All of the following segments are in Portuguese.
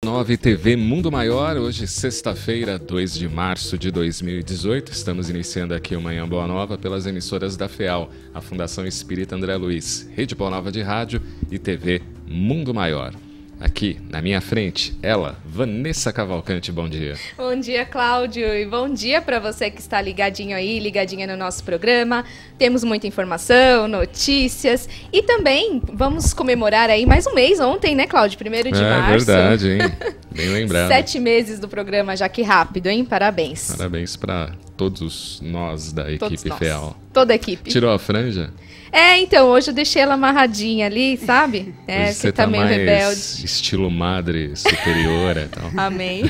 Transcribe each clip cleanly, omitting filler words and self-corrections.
9 TV Mundo Maior, hoje sexta-feira, 2 de março de 2018. Estamos iniciando aqui o Manhã Boa Nova pelas emissoras da FEAL, a Fundação Espírita André Luiz, Rede Boa Nova de Rádio e TV Mundo Maior. Aqui, na minha frente, ela, Vanessa Cavalcante, bom dia. Bom dia, Cláudio, e bom dia para você que está ligadinho aí, ligadinha no nosso programa. Temos muita informação, notícias e também vamos comemorar aí mais um mês ontem, né, Cláudio? 1º de março. É verdade, hein? Bem lembrado. 7 meses do programa, já que rápido, hein? Parabéns. Parabéns para todos nós da equipe FEAL. Toda a equipe. Tirou a franja? Então, hoje eu deixei ela amarradinha ali, sabe? Você tá meio mais rebelde. Estilo madre superiora e tal. Amém.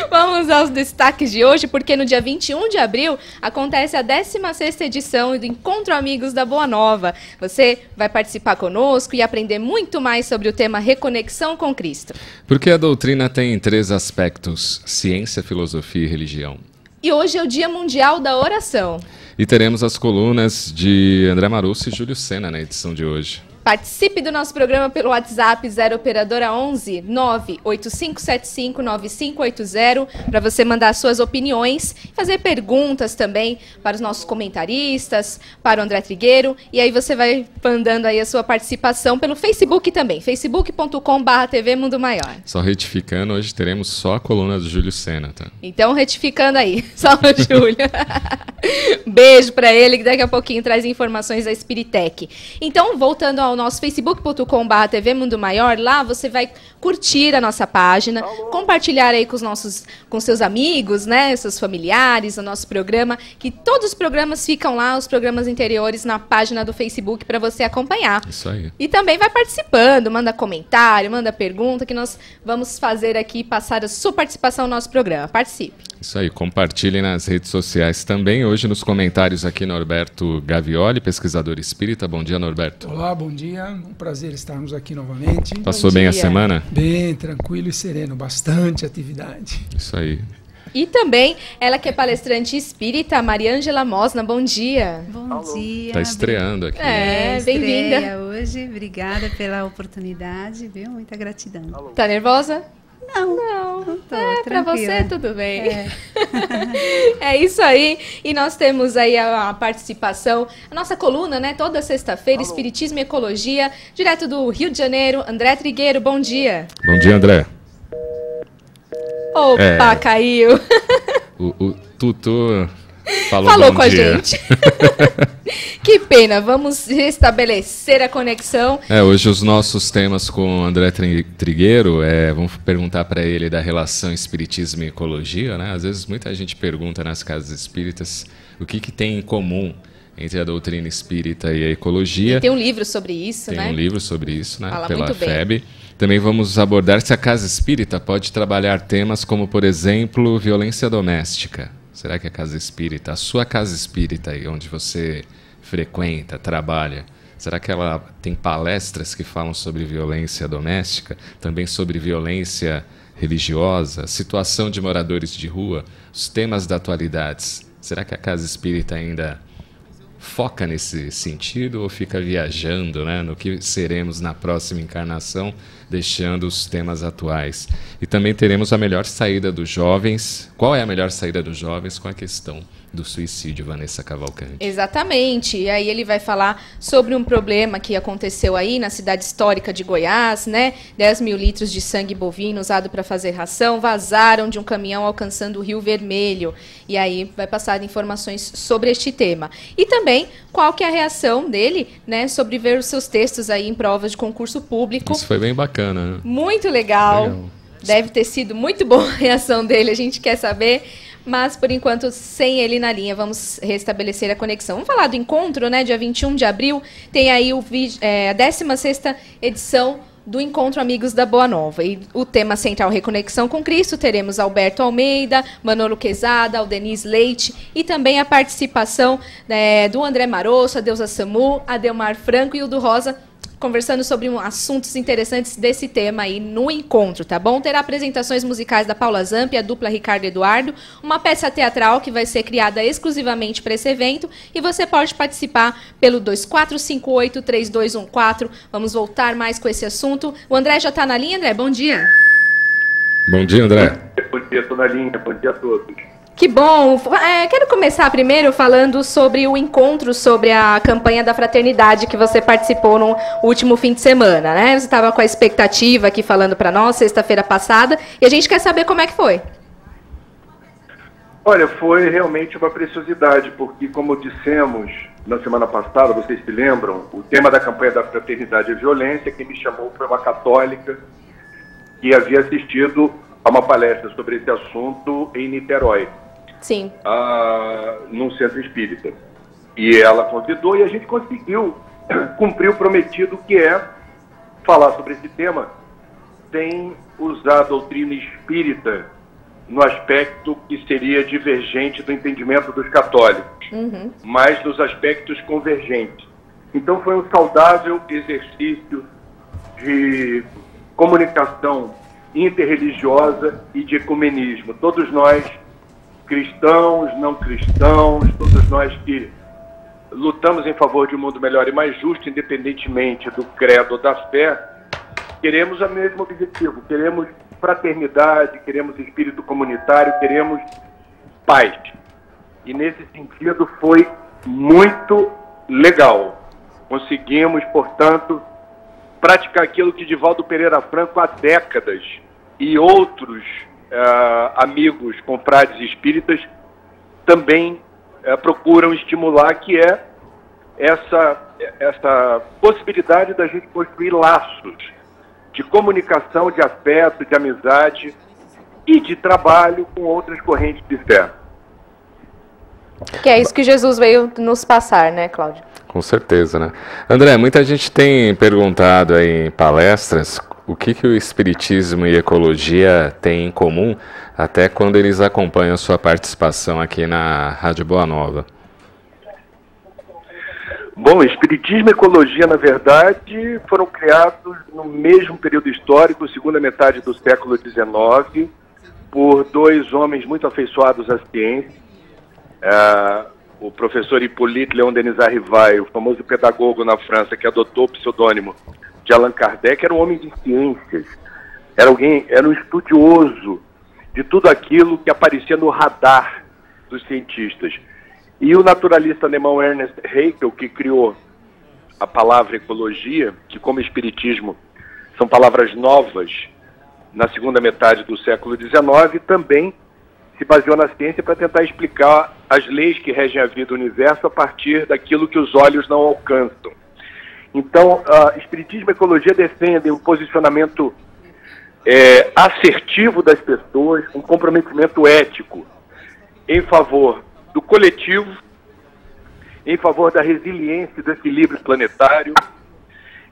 Vamos aos destaques de hoje, porque no dia 21 de abril acontece a 16ª edição do Encontro Amigos da Boa Nova. Você vai participar conosco e aprender muito mais sobre o tema Reconexão com Cristo. Porque a doutrina tem 3 aspectos: ciência, filosofia e religião. E hoje é o Dia Mundial da Oração. E teremos as colunas de André Marusso e Júlio Sena na edição de hoje. Participe do nosso programa pelo WhatsApp 0 Operadora 11 98575 9580 para você mandar suas opiniões, fazer perguntas também para os nossos comentaristas, para o André Trigueiro, e aí você vai mandando aí a sua participação pelo Facebook também, facebook.com/TV Mundo Maior. Só retificando, hoje teremos só a coluna do Júlio Sena, tá? Então, retificando aí, só o Júlio. Beijo para ele, que daqui a pouquinho traz informações da Spiritec. Então, voltando ao nosso facebook.com/TV Mundo Maior, lá você vai curtir a nossa página, compartilhar aí com seus amigos, né, seus familiares, o nosso programa, que todos os programas ficam lá, os programas anteriores na página do Facebook para você acompanhar. Isso aí. E também vai participando, manda comentário, manda pergunta, que nós vamos fazer aqui, passar a sua participação no nosso programa. Participe. Isso aí, compartilhem nas redes sociais também. Hoje nos comentários aqui, Norberto Gavioli, pesquisador espírita. Bom dia, Norberto. Olá, bom dia. Um prazer estarmos aqui novamente. Passou bem a semana? Bem, tranquilo e sereno. Bastante atividade. Isso aí. E também ela que é palestrante espírita, Mariângela Mosna. Bom dia. Bom dia. Está estreando aqui. Bem-vinda. Hoje, obrigada pela oportunidade, viu? Muita gratidão. Tá nervosa? Não tô, pra você tudo bem. É isso aí. E nós temos aí a participação, a nossa coluna, né? Toda sexta-feira, Espiritismo e Ecologia, direto do Rio de Janeiro, André Trigueiro. Bom dia. Bom dia, André. Opa, caiu. O Tutu falou com a gente. Que pena, vamos restabelecer a conexão. Hoje os nossos temas com o André Trigueiro, vamos perguntar para ele da relação espiritismo e ecologia, né? Às vezes muita gente pergunta nas casas espíritas o que tem em comum entre a doutrina espírita e a ecologia. E tem um livro sobre isso, né? Tem um livro sobre isso, né? Fala Pela muito bem. FEB. Também vamos abordar se a casa espírita pode trabalhar temas como, por exemplo, violência doméstica. Será que a casa espírita, a sua casa espírita aí, onde você frequenta, trabalha, será que ela tem palestras que falam sobre violência doméstica, também sobre violência religiosa, situação de moradores de rua, os temas da atualidade? Será que a casa espírita ainda foca nesse sentido ou fica viajando, né, no que seremos na próxima encarnação, deixando os temas atuais? E também teremos a melhor saída dos jovens. Qual é a melhor saída dos jovens com a questão do suicídio, Vanessa Cavalcante? Exatamente. E aí ele vai falar sobre um problema que aconteceu aí na cidade histórica de Goiás, né? 10 mil litros de sangue bovino usado para fazer ração vazaram de um caminhão alcançando o Rio Vermelho. E aí vai passar informações sobre este tema. E também qual que é a reação dele, né, sobre ver os seus textos aí em provas de concurso público. Isso foi bem bacana, né? Muito legal. Deve ter sido muito boa a reação dele, a gente quer saber. Mas, por enquanto, sem ele na linha, vamos restabelecer a conexão. Vamos falar do encontro, né? Dia 21 de abril, tem aí a 16ª edição do Encontro Amigos da Boa Nova. E o tema central, Reconexão com Cristo, teremos Alberto Almeida, Manolo Quezada, Aldenise Leite e também a participação do André Marosso, a Deusa Samu, Adelmar Franco e o do Rosa, conversando sobre assuntos interessantes desse tema aí no encontro, tá bom? Terá apresentações musicais da Paula Zampi, a dupla Ricardo e Eduardo, uma peça teatral que vai ser criada exclusivamente para esse evento e você pode participar pelo 2458-3214. Vamos voltar mais com esse assunto. O André já está na linha, André? Bom dia. Bom dia, André. Bom dia, estou na linha. Bom dia a todos. Que bom! Quero começar primeiro falando sobre o encontro, sobre a campanha da fraternidade que você participou no último fim de semana, né? Você estava com a expectativa aqui falando para nós, sexta-feira passada, e a gente quer saber como é que foi. Olha, foi realmente uma preciosidade, porque como dissemos na semana passada, vocês se lembram, o tema da campanha da fraternidade é violência. Quem me chamou foi uma católica que havia assistido a uma palestra sobre esse assunto em Niterói. Sim. Num centro espírita. E ela convidou e a gente conseguiu cumprir o prometido, que é falar sobre esse tema sem usar a doutrina espírita no aspecto que seria divergente do entendimento dos católicos, mas nos aspectos convergentes. Então foi um saudável exercício de comunicação interreligiosa e de ecumenismo. Todos nós, cristãos, não cristãos, todos nós que lutamos em favor de um mundo melhor e mais justo, independentemente do credo ou da fé, queremos o mesmo objetivo, queremos fraternidade, queremos espírito comunitário, queremos paz. E nesse sentido foi muito legal. Conseguimos, portanto, praticar aquilo que Divaldo Pereira Franco há décadas e outros amigos confrades espíritas também procuram estimular, que é essa possibilidade da gente construir laços de comunicação, de afeto, de amizade e de trabalho com outras correntes de fé. Que é isso que Jesus veio nos passar, né, Cláudio? Com certeza, né? André, muita gente tem perguntado aí em palestras o que o Espiritismo e Ecologia têm em comum, até quando eles acompanham a sua participação aqui na Rádio Boa Nova. Bom, Espiritismo e Ecologia, na verdade, foram criados no mesmo período histórico, segunda metade do século XIX, por dois homens muito afeiçoados à ciência. O professor Hippolyte Léon Denis Arrivai, o famoso pedagogo na França, que adotou o pseudônimo de Allan Kardec, era um homem de ciências, era um estudioso de tudo aquilo que aparecia no radar dos cientistas. E o naturalista alemão Ernst Haeckel, que criou a palavra ecologia, que como espiritismo são palavras novas na segunda metade do século XIX, também se baseou na ciência para tentar explicar as leis que regem a vida do universo a partir daquilo que os olhos não alcançam. Então, Espiritismo e Ecologia defendem um posicionamento assertivo das pessoas, um comprometimento ético em favor do coletivo, em favor da resiliência e do equilíbrio planetário,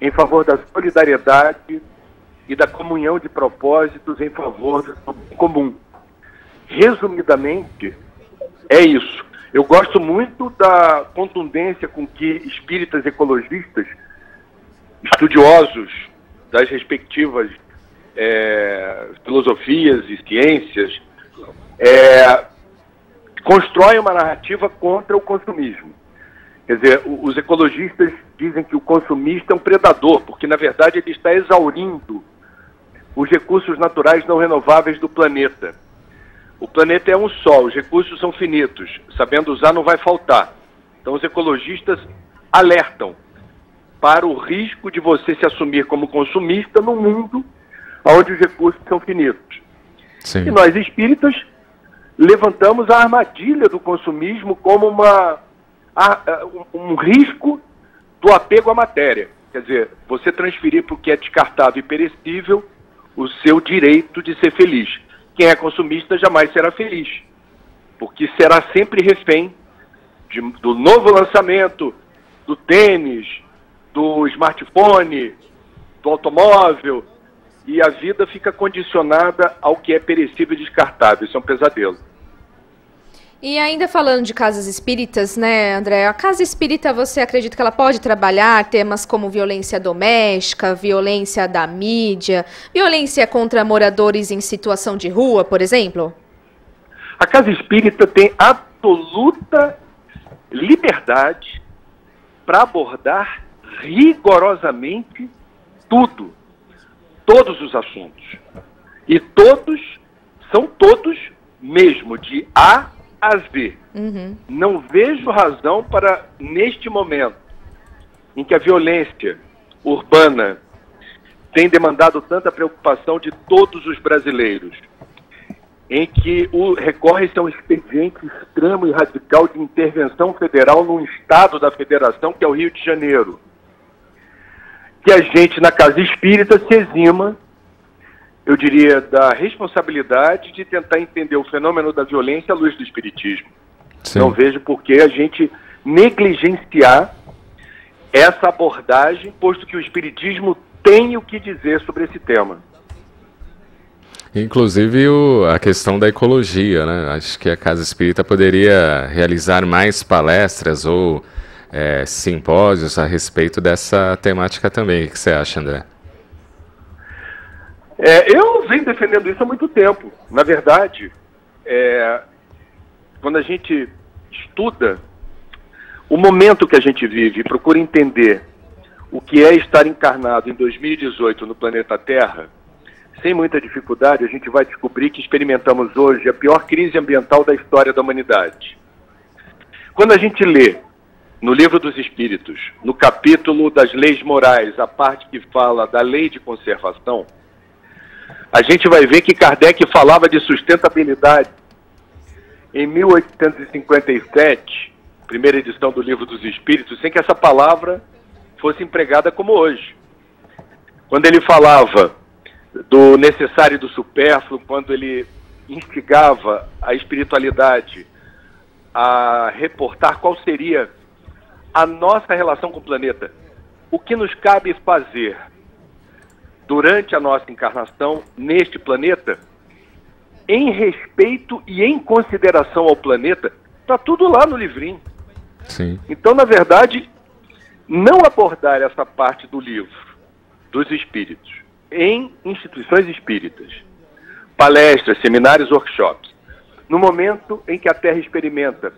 em favor da solidariedade e da comunhão de propósitos em favor do bem comum. Resumidamente, é isso. Eu gosto muito da contundência com que espíritas ecologistas, estudiosos das respectivas filosofias e ciências, constroem uma narrativa contra o consumismo. Quer dizer, os ecologistas dizem que o consumista é um predador, porque, na verdade, ele está exaurindo os recursos naturais não renováveis do planeta. O planeta é um só, os recursos são finitos, sabendo usar não vai faltar. Então os ecologistas alertam para o risco de você se assumir como consumista num mundo onde os recursos são finitos. Sim. E nós espíritas levantamos a armadilha do consumismo como um risco do apego à matéria. Quer dizer, você transferir para o que é descartável e perecível o seu direito de ser feliz. Quem é consumista jamais será feliz, porque será sempre refém do novo lançamento, do tênis, do smartphone, do automóvel, e a vida fica condicionada ao que é perecível e descartável. Isso é um pesadelo. E ainda falando de casas espíritas, né, André? A casa espírita, você acredita que ela pode trabalhar temas como violência doméstica, violência da mídia, violência contra moradores em situação de rua, por exemplo? A casa espírita tem absoluta liberdade para abordar rigorosamente tudo, todos os assuntos. E são todos mesmo, de A a Z. Não vejo razão para, neste momento, em que a violência urbana tem demandado tanta preocupação de todos os brasileiros, em que recorre-se a um expediente extremo e radical de intervenção federal num estado da federação, que é o Rio de Janeiro, que a gente, na casa espírita, se exima, eu diria, da responsabilidade de tentar entender o fenômeno da violência à luz do espiritismo. Sim. Não vejo por que a gente negligenciar essa abordagem, posto que o espiritismo tem o que dizer sobre esse tema. Inclusive a questão da ecologia, né? Acho que a Casa Espírita poderia realizar mais palestras ou simpósios a respeito dessa temática também. O que você acha, André? Eu venho defendendo isso há muito tempo. Na verdade, quando a gente estuda o momento que a gente vive e procura entender o que é estar encarnado em 2018 no planeta Terra, sem muita dificuldade, a gente vai descobrir que experimentamos hoje a pior crise ambiental da história da humanidade. Quando a gente lê no Livro dos Espíritos, no capítulo das leis morais, a parte que fala da lei de conservação, a gente vai ver que Kardec falava de sustentabilidade em 1857, primeira edição do Livro dos Espíritos, sem que essa palavra fosse empregada como hoje. Quando ele falava do necessário e do supérfluo, quando ele instigava a espiritualidade a reportar qual seria a nossa relação com o planeta, o que nos cabe fazer durante a nossa encarnação neste planeta, em respeito e em consideração ao planeta, está tudo lá no livrinho. Sim. Então, na verdade, não abordar essa parte do livro dos espíritos em instituições espíritas, palestras, seminários, workshops, no momento em que a Terra experimenta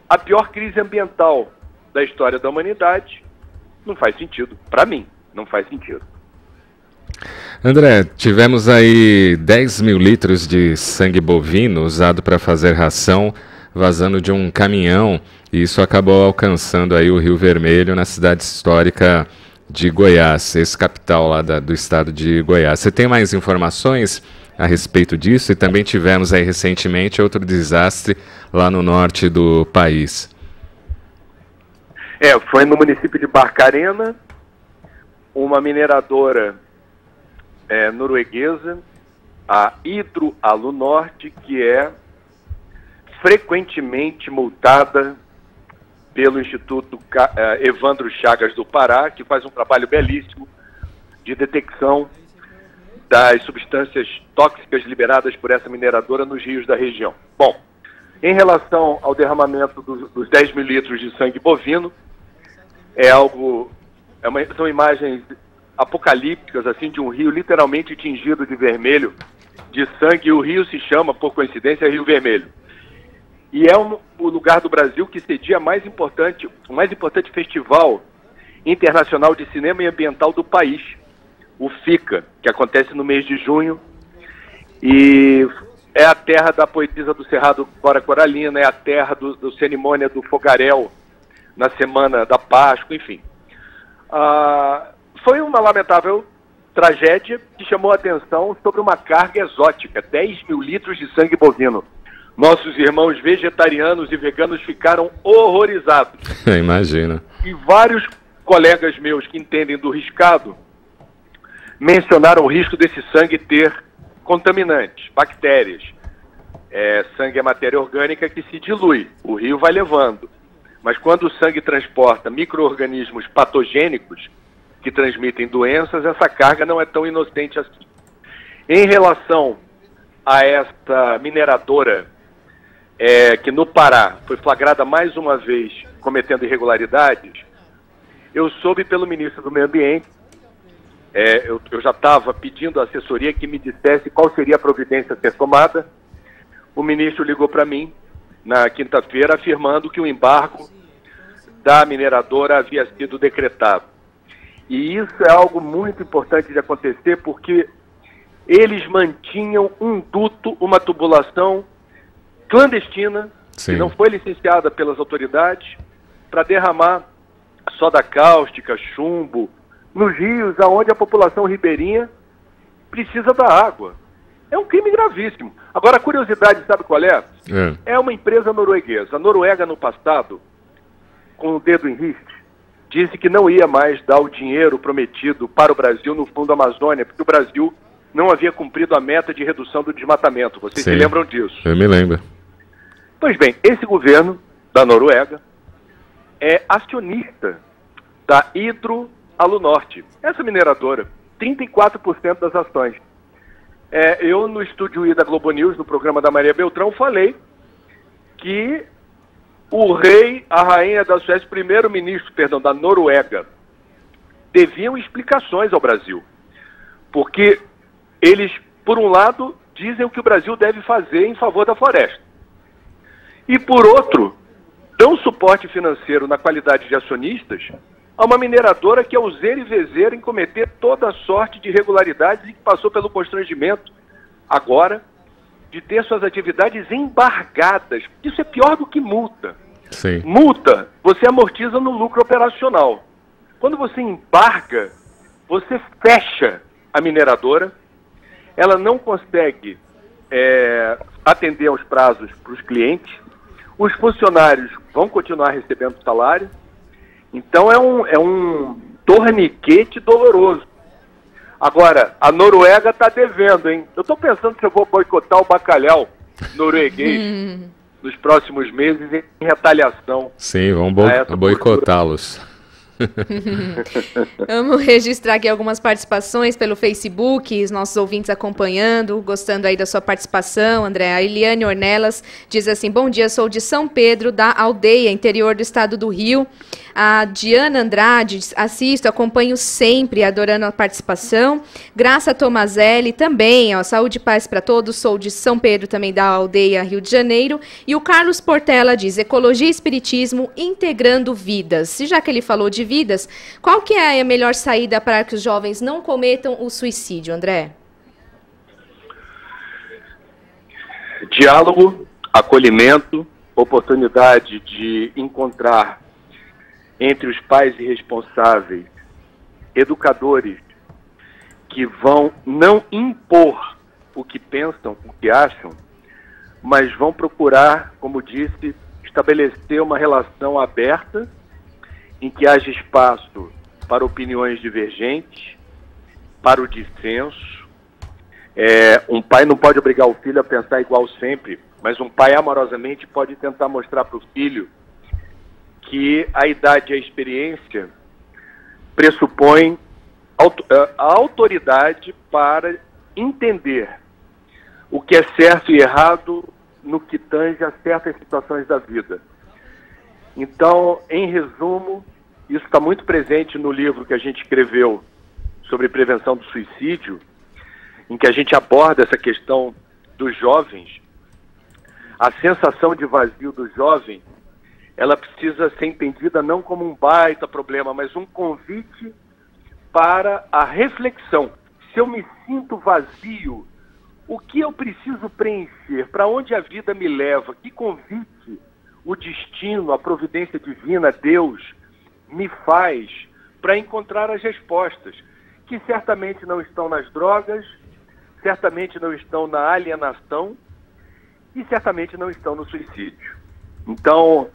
a pior crise ambiental da história da humanidade, não faz sentido. Para mim, não faz sentido. André, tivemos aí 10 mil litros de sangue bovino usado para fazer ração, vazando de um caminhão, e isso acabou alcançando aí o Rio Vermelho, na cidade histórica de Goiás, ex-capital lá do estado de Goiás. Você tem mais informações a respeito disso? E também tivemos aí recentemente outro desastre lá no norte do país. Foi no município de Barcarena, uma mineradora norueguesa, a Hidroalunorte, que é frequentemente multada pelo Instituto Evandro Chagas do Pará, que faz um trabalho belíssimo de detecção das substâncias tóxicas liberadas por essa mineradora nos rios da região. Bom, em relação ao derramamento dos 10 mil litros de sangue bovino, são imagens apocalípticas, assim, de um rio literalmente tingido de vermelho, de sangue, e o rio se chama, por coincidência, Rio Vermelho. E é o lugar do Brasil que cedia o mais importante festival internacional de cinema e ambiental do país, o FICA, que acontece no mês de junho, e é a terra da poetisa do Cerrado Cora Coralina, é a terra do cerimônia do Fogaréu, na semana da Páscoa, enfim. Foi uma lamentável tragédia que chamou a atenção sobre uma carga exótica, 10 mil litros de sangue bovino. Nossos irmãos vegetarianos e veganos ficaram horrorizados. Imagina. E vários colegas meus que entendem do riscado mencionaram o risco desse sangue ter contaminantes, bactérias. Sangue é matéria orgânica que se dilui, o rio vai levando. Mas quando o sangue transporta micro-organismos patogênicos que transmitem doenças, essa carga não é tão inocente assim. Em relação a esta mineradora que no Pará foi flagrada mais uma vez cometendo irregularidades, eu soube pelo ministro do Meio Ambiente, eu já estava pedindo à assessoria que me dissesse qual seria a providência a ser tomada. O ministro ligou para mim na quinta-feira afirmando que o embargo da mineradora havia sido decretado. E isso é algo muito importante de acontecer, porque eles mantinham um duto, uma tubulação clandestina, Sim. que não foi licenciada pelas autoridades, para derramar soda cáustica, chumbo, nos rios onde a população ribeirinha precisa da água. É um crime gravíssimo. Agora, a curiosidade, sabe qual é? É uma empresa norueguesa. A Noruega, no passado, com o dedo em riste, disse que não ia mais dar o dinheiro prometido para o Brasil no Fundo Amazônia, porque o Brasil não havia cumprido a meta de redução do desmatamento. Vocês se lembram disso? Eu me lembro. Pois bem, esse governo da Noruega é acionista da Hydro Alunorte, essa mineradora, 34% das ações. Eu, no Estúdio I da Globo News, no programa da Maria Beltrão, falei que o rei, a rainha da Suécia, o primeiro-ministro, da Noruega, deviam explicações ao Brasil. Porque eles, por um lado, dizem o que o Brasil deve fazer em favor da floresta. E, por outro, dão suporte financeiro na qualidade de acionistas a uma mineradora que é useira e vezeira em cometer toda sorte de irregularidades e que passou pelo constrangimento, agora, de ter suas atividades embargadas. Isso é pior do que multa. Sim. Multa, você amortiza no lucro operacional. Quando você embarga, você fecha a mineradora, ela não consegue atender aos prazos para os clientes, os funcionários vão continuar recebendo salário. Então é um torniquete doloroso. Agora, a Noruega está devendo, hein? Eu estou pensando se eu vou boicotar o bacalhau norueguês nos próximos meses em retaliação. Sim, vamos boicotá-los. Vamos registrar aqui algumas participações pelo Facebook, os nossos ouvintes acompanhando, gostando aí da sua participação, André. A Eliane Ornelas diz assim: bom dia, sou de São Pedro, da Aldeia, interior do estado do Rio. A Diana Andrade, assisto, acompanho sempre, adorando a participação. Graça Tomazelli também, saúde e paz para todos, sou de São Pedro também, da Aldeia, Rio de Janeiro. E o Carlos Portela diz: ecologia e espiritismo integrando vidas. E já que ele falou de vidas, qual que é a melhor saída para que os jovens não cometam o suicídio, André? Diálogo, acolhimento, oportunidade de encontrar entre os pais e responsáveis educadores que vão não impor o que pensam, o que acham, mas vão procurar, como disse, estabelecer uma relação aberta em que haja espaço para opiniões divergentes, para o dissenso. Um pai não pode obrigar o filho a pensar igual sempre, mas um pai amorosamente pode tentar mostrar para o filho que a idade e a experiência pressupõem a autoridade para entender o que é certo e errado no que tange a certas situações da vida. Então, em resumo, isso está muito presente no livro que a gente escreveu sobre prevenção do suicídio, em que a gente aborda essa questão dos jovens. A sensação de vazio do jovem, ela precisa ser entendida não como um baita problema, mas um convite para a reflexão. Se eu me sinto vazio, o que eu preciso preencher? Para onde a vida me leva? Que convite o destino, a providência divina, Deus, me faz para encontrar as respostas, que certamente não estão nas drogas, certamente não estão na alienação e certamente não estão no suicídio. Então,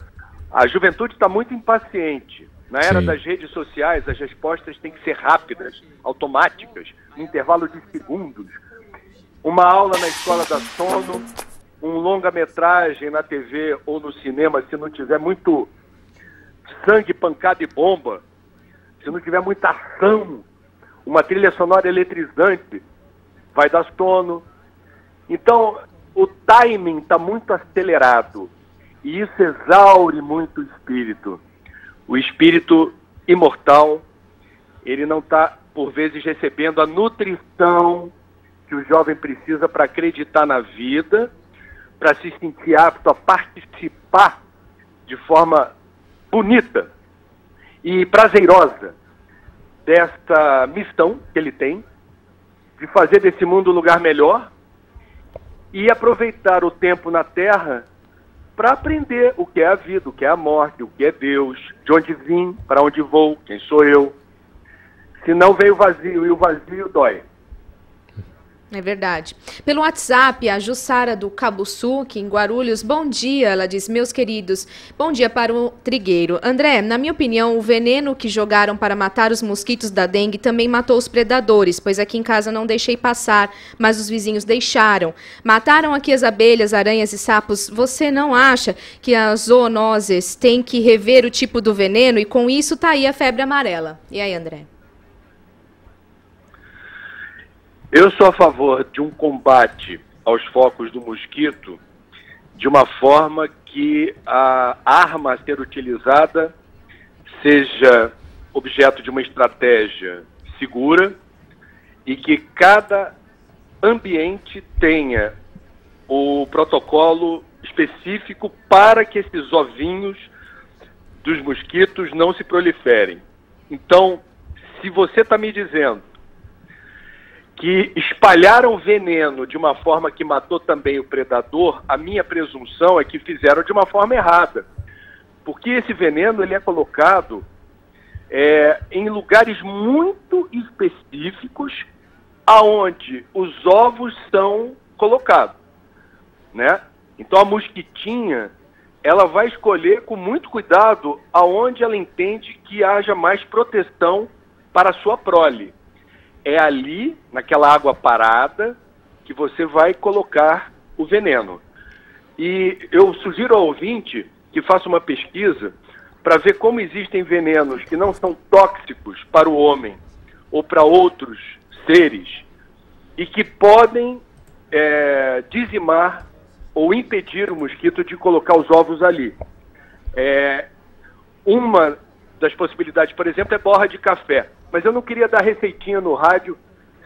a juventude está muito impaciente. Na era das redes sociais, as respostas têm que ser rápidas, automáticas, no intervalo de segundos. Uma aula na escola dá sono, um longa-metragem na TV ou no cinema, se não tiver muito sangue, pancada e bomba, se não tiver muita ação, uma trilha sonora eletrizante, vai dar sono. Então, o timing está muito acelerado e isso exaure muito o espírito. O espírito imortal, ele não está, por vezes, recebendo a nutrição que o jovem precisa para acreditar na vida, para se sentir apto a participar de forma bonita e prazerosa desta missão que ele tem, de fazer desse mundo um lugar melhor e aproveitar o tempo na Terra para aprender o que é a vida, o que é a morte, o que é Deus, de onde vim, para onde vou, quem sou eu. Se não veio vazio, e o vazio dói. É verdade. Pelo WhatsApp, a Jussara do Cabuçu, em Guarulhos, bom dia, ela diz, meus queridos, bom dia para o Trigueiro. André, na minha opinião, o veneno que jogaram para matar os mosquitos da dengue também matou os predadores, pois aqui em casa não deixei passar, mas os vizinhos deixaram. Mataram aqui as abelhas, aranhas e sapos. Você não acha que as zoonoses têm que rever o tipo do veneno e com isso tá aí a febre amarela? E aí, André? Eu sou a favor de um combate aos focos do mosquito de uma forma que a arma a ser utilizada seja objeto de uma estratégia segura e que cada ambiente tenha o protocolo específico para que esses ovinhos dos mosquitos não se proliferem. Então, se você está me dizendo que espalharam veneno de uma forma que matou também o predador, a minha presunção é que fizeram de uma forma errada. Porque esse veneno ele é colocado em lugares muito específicos aonde os ovos são colocados, né? Então a mosquitinha, ela vai escolher com muito cuidado aonde ela entende que haja mais proteção para a sua prole. É ali, naquela água parada, que você vai colocar o veneno. E eu sugiro ao ouvinte que faça uma pesquisa para ver como existem venenos que não são tóxicos para o homem ou para outros seres e que podem dizimar ou impedir o mosquito de colocar os ovos ali. Uma das possibilidades, por exemplo, é borra de café. Mas eu não queria dar receitinha no rádio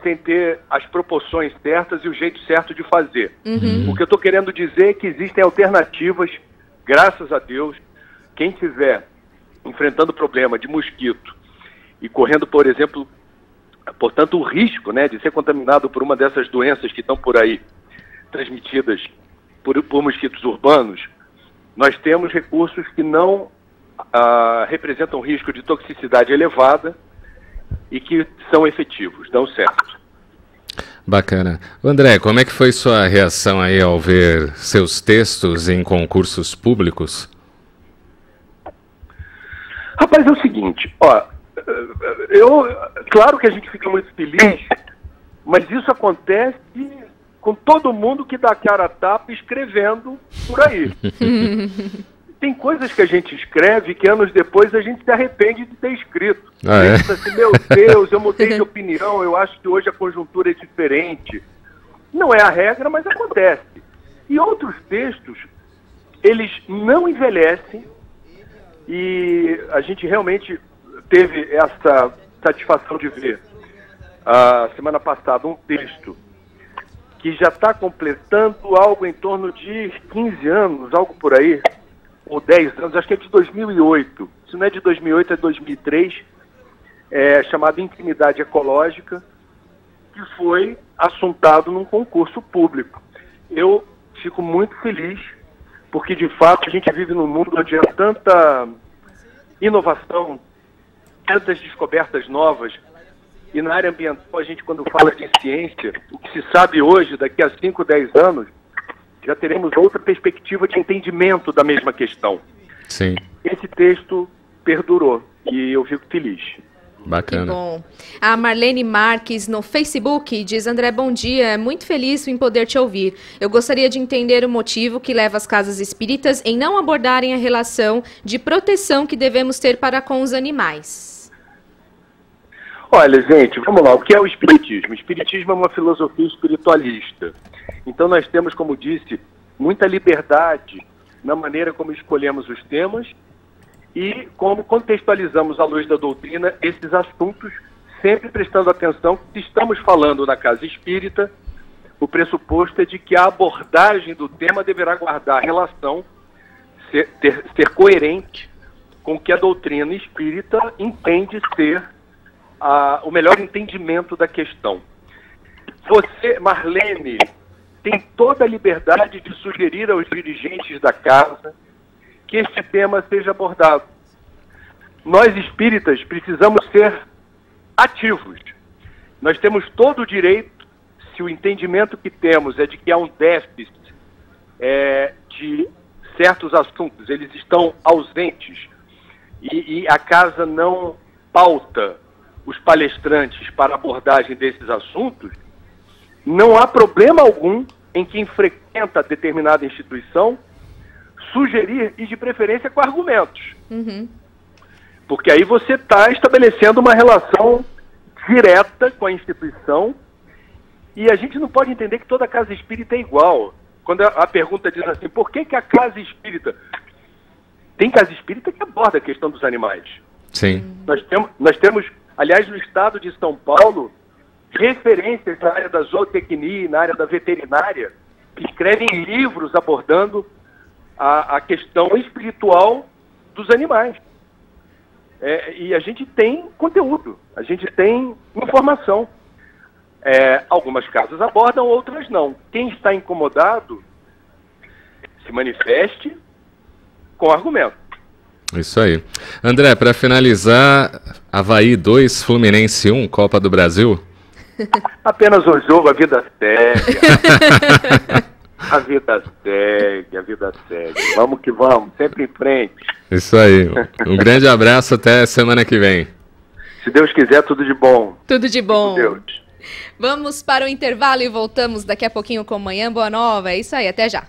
sem ter as proporções certas e o jeito certo de fazer. O que eu estou querendo dizer é que existem alternativas, graças a Deus. Quem estiver enfrentando problema de mosquito e correndo, por exemplo, portanto, o risco, né, de ser contaminado por uma dessas doenças que estão por aí, transmitidas por mosquitos urbanos, nós temos recursos que não representam risco de toxicidade elevada e que são efetivos, dão certo. Bacana. André, como é que foi sua reação aí ao ver seus textos em concursos públicos? Rapaz, é o seguinte, claro que a gente fica muito feliz, mas isso acontece com todo mundo que dá cara a tapa escrevendo por aí. Tem coisas que a gente escreve que anos depois a gente se arrepende de ter escrito. Pensa assim, meu Deus, eu mudei de opinião, eu acho que hoje a conjuntura é diferente. Não é a regra, mas acontece. E outros textos, eles não envelhecem e a gente realmente teve essa satisfação de ver, a semana passada, um texto que já está completando algo em torno de 15 anos, algo por aí, ou 10 anos, acho que é de 2008, se não é de 2008, é de 2003, chamado Intimidade Ecológica, que foi assuntado num concurso público. Eu fico muito feliz, porque de fato a gente vive num mundo onde há tanta inovação, tantas descobertas novas, e na área ambiental a gente, quando fala de ciência, o que se sabe hoje, daqui a 5, 10 anos, já teremos outra perspectiva de entendimento da mesma questão. Sim. Esse texto perdurou e eu fico feliz. Bacana. Que bom. A Marlene Marques no Facebook diz: André, bom dia, muito feliz em poder te ouvir. Eu gostaria de entender o motivo que leva as casas espíritas em não abordarem a relação de proteção que devemos ter para com os animais. Olha, gente, vamos lá. O que é o espiritismo? O espiritismo é uma filosofia espiritualista. Então nós temos, como disse, muita liberdade na maneira como escolhemos os temas e como contextualizamos à luz da doutrina esses assuntos, sempre prestando atenção que se estamos falando na casa espírita, o pressuposto é de que a abordagem do tema deverá guardar relação, ser coerente com o que a doutrina espírita entende ser o melhor entendimento da questão. Você, Marlene, tem toda a liberdade de sugerir aos dirigentes da casa que este tema seja abordado. Nós espíritas precisamos ser ativos. Nós temos todo o direito, se o entendimento que temos é de que há um déficit de certos assuntos, eles estão ausentes e a casa não pauta os palestrantes para a abordagem desses assuntos, não há problema algum em quem frequenta determinada instituição sugerir, e de preferência com argumentos. Uhum. Porque aí você está estabelecendo uma relação direta com a instituição e a gente não pode entender que toda casa espírita é igual. Quando a pergunta diz assim, por que a casa espírita... Tem casa espírita que aborda a questão dos animais. Sim. Nós temos, aliás, no estado de São Paulo, referências na área da zootecnia, na área da veterinária, que escrevem livros abordando a questão espiritual dos animais. E a gente tem conteúdo, a gente tem informação. Algumas casas abordam, outras não. Quem está incomodado, se manifeste com argumento. Isso aí. André, para finalizar, Avaí 2, Fluminense 1, Copa do Brasil? Apenas um jogo, a vida segue. A vida segue, a vida segue. Vamos que vamos, sempre em frente. Isso aí. Um grande abraço, até semana que vem. Se Deus quiser, tudo de bom. Tudo de bom. Com Deus. Vamos para o intervalo e voltamos daqui a pouquinho com Manhã Boa Nova. É isso aí, até já.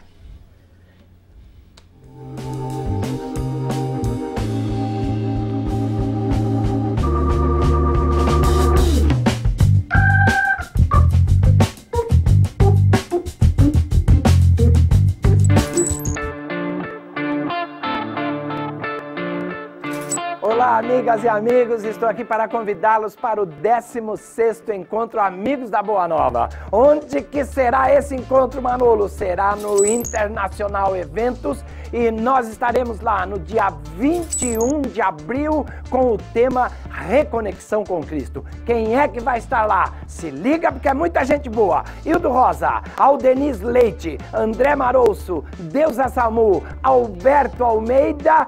Olá, amigas e amigos, estou aqui para convidá-los para o 16º Encontro Amigos da Boa Nova. Onde que será esse encontro, Manolo? Será no Internacional Eventos e nós estaremos lá no dia 21 de abril com o tema Reconexão com Cristo. Quem é que vai estar lá? Se liga porque é muita gente boa. Hildo Rosa, Aldenise Leite, André Marouço, Deusa Samu, Alberto Almeida...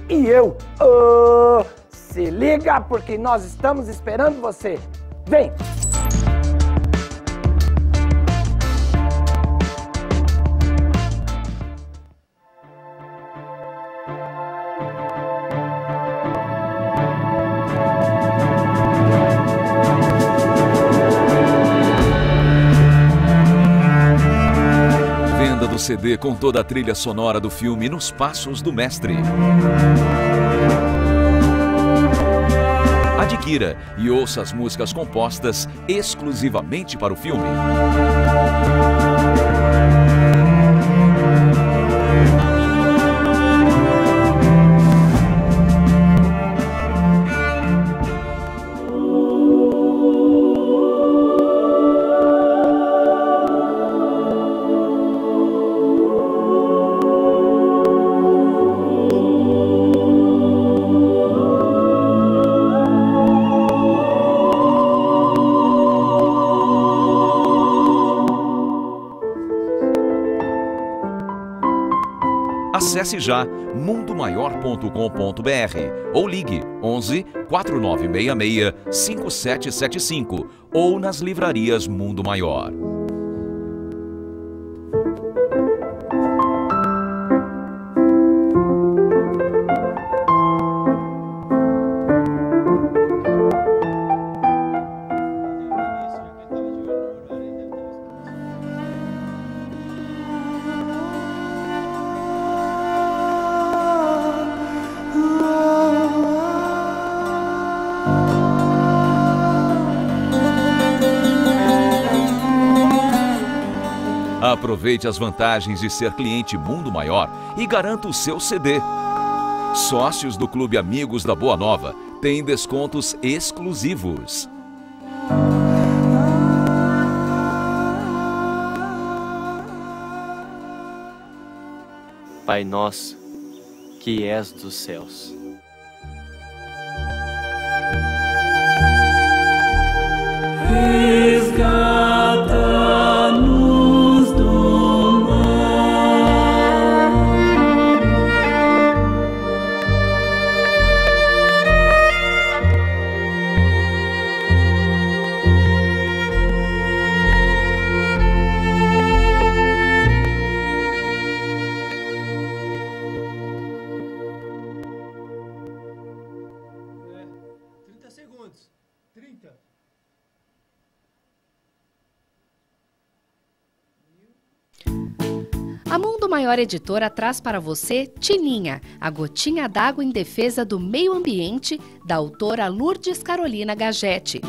E eu, se liga porque nós estamos esperando você. Vem! Venda do CD com toda a trilha sonora do filme Nos Passos do Mestre. Adquira e ouça as músicas compostas exclusivamente para o filme. Acesse já mundomaior.com.br ou ligue 11 4966 5775 ou nas livrarias Mundo Maior. Aproveite as vantagens de ser cliente Mundo Maior e garanta o seu CD. Sócios do Clube Amigos da Boa Nova têm descontos exclusivos. Pai nosso, que és dos céus. Resgata-nos do mal. Segundos. 30. A Mundo Maior Editora traz para você Tininha, a gotinha d'água em defesa do meio ambiente, da autora Lourdes Carolina Gagetti.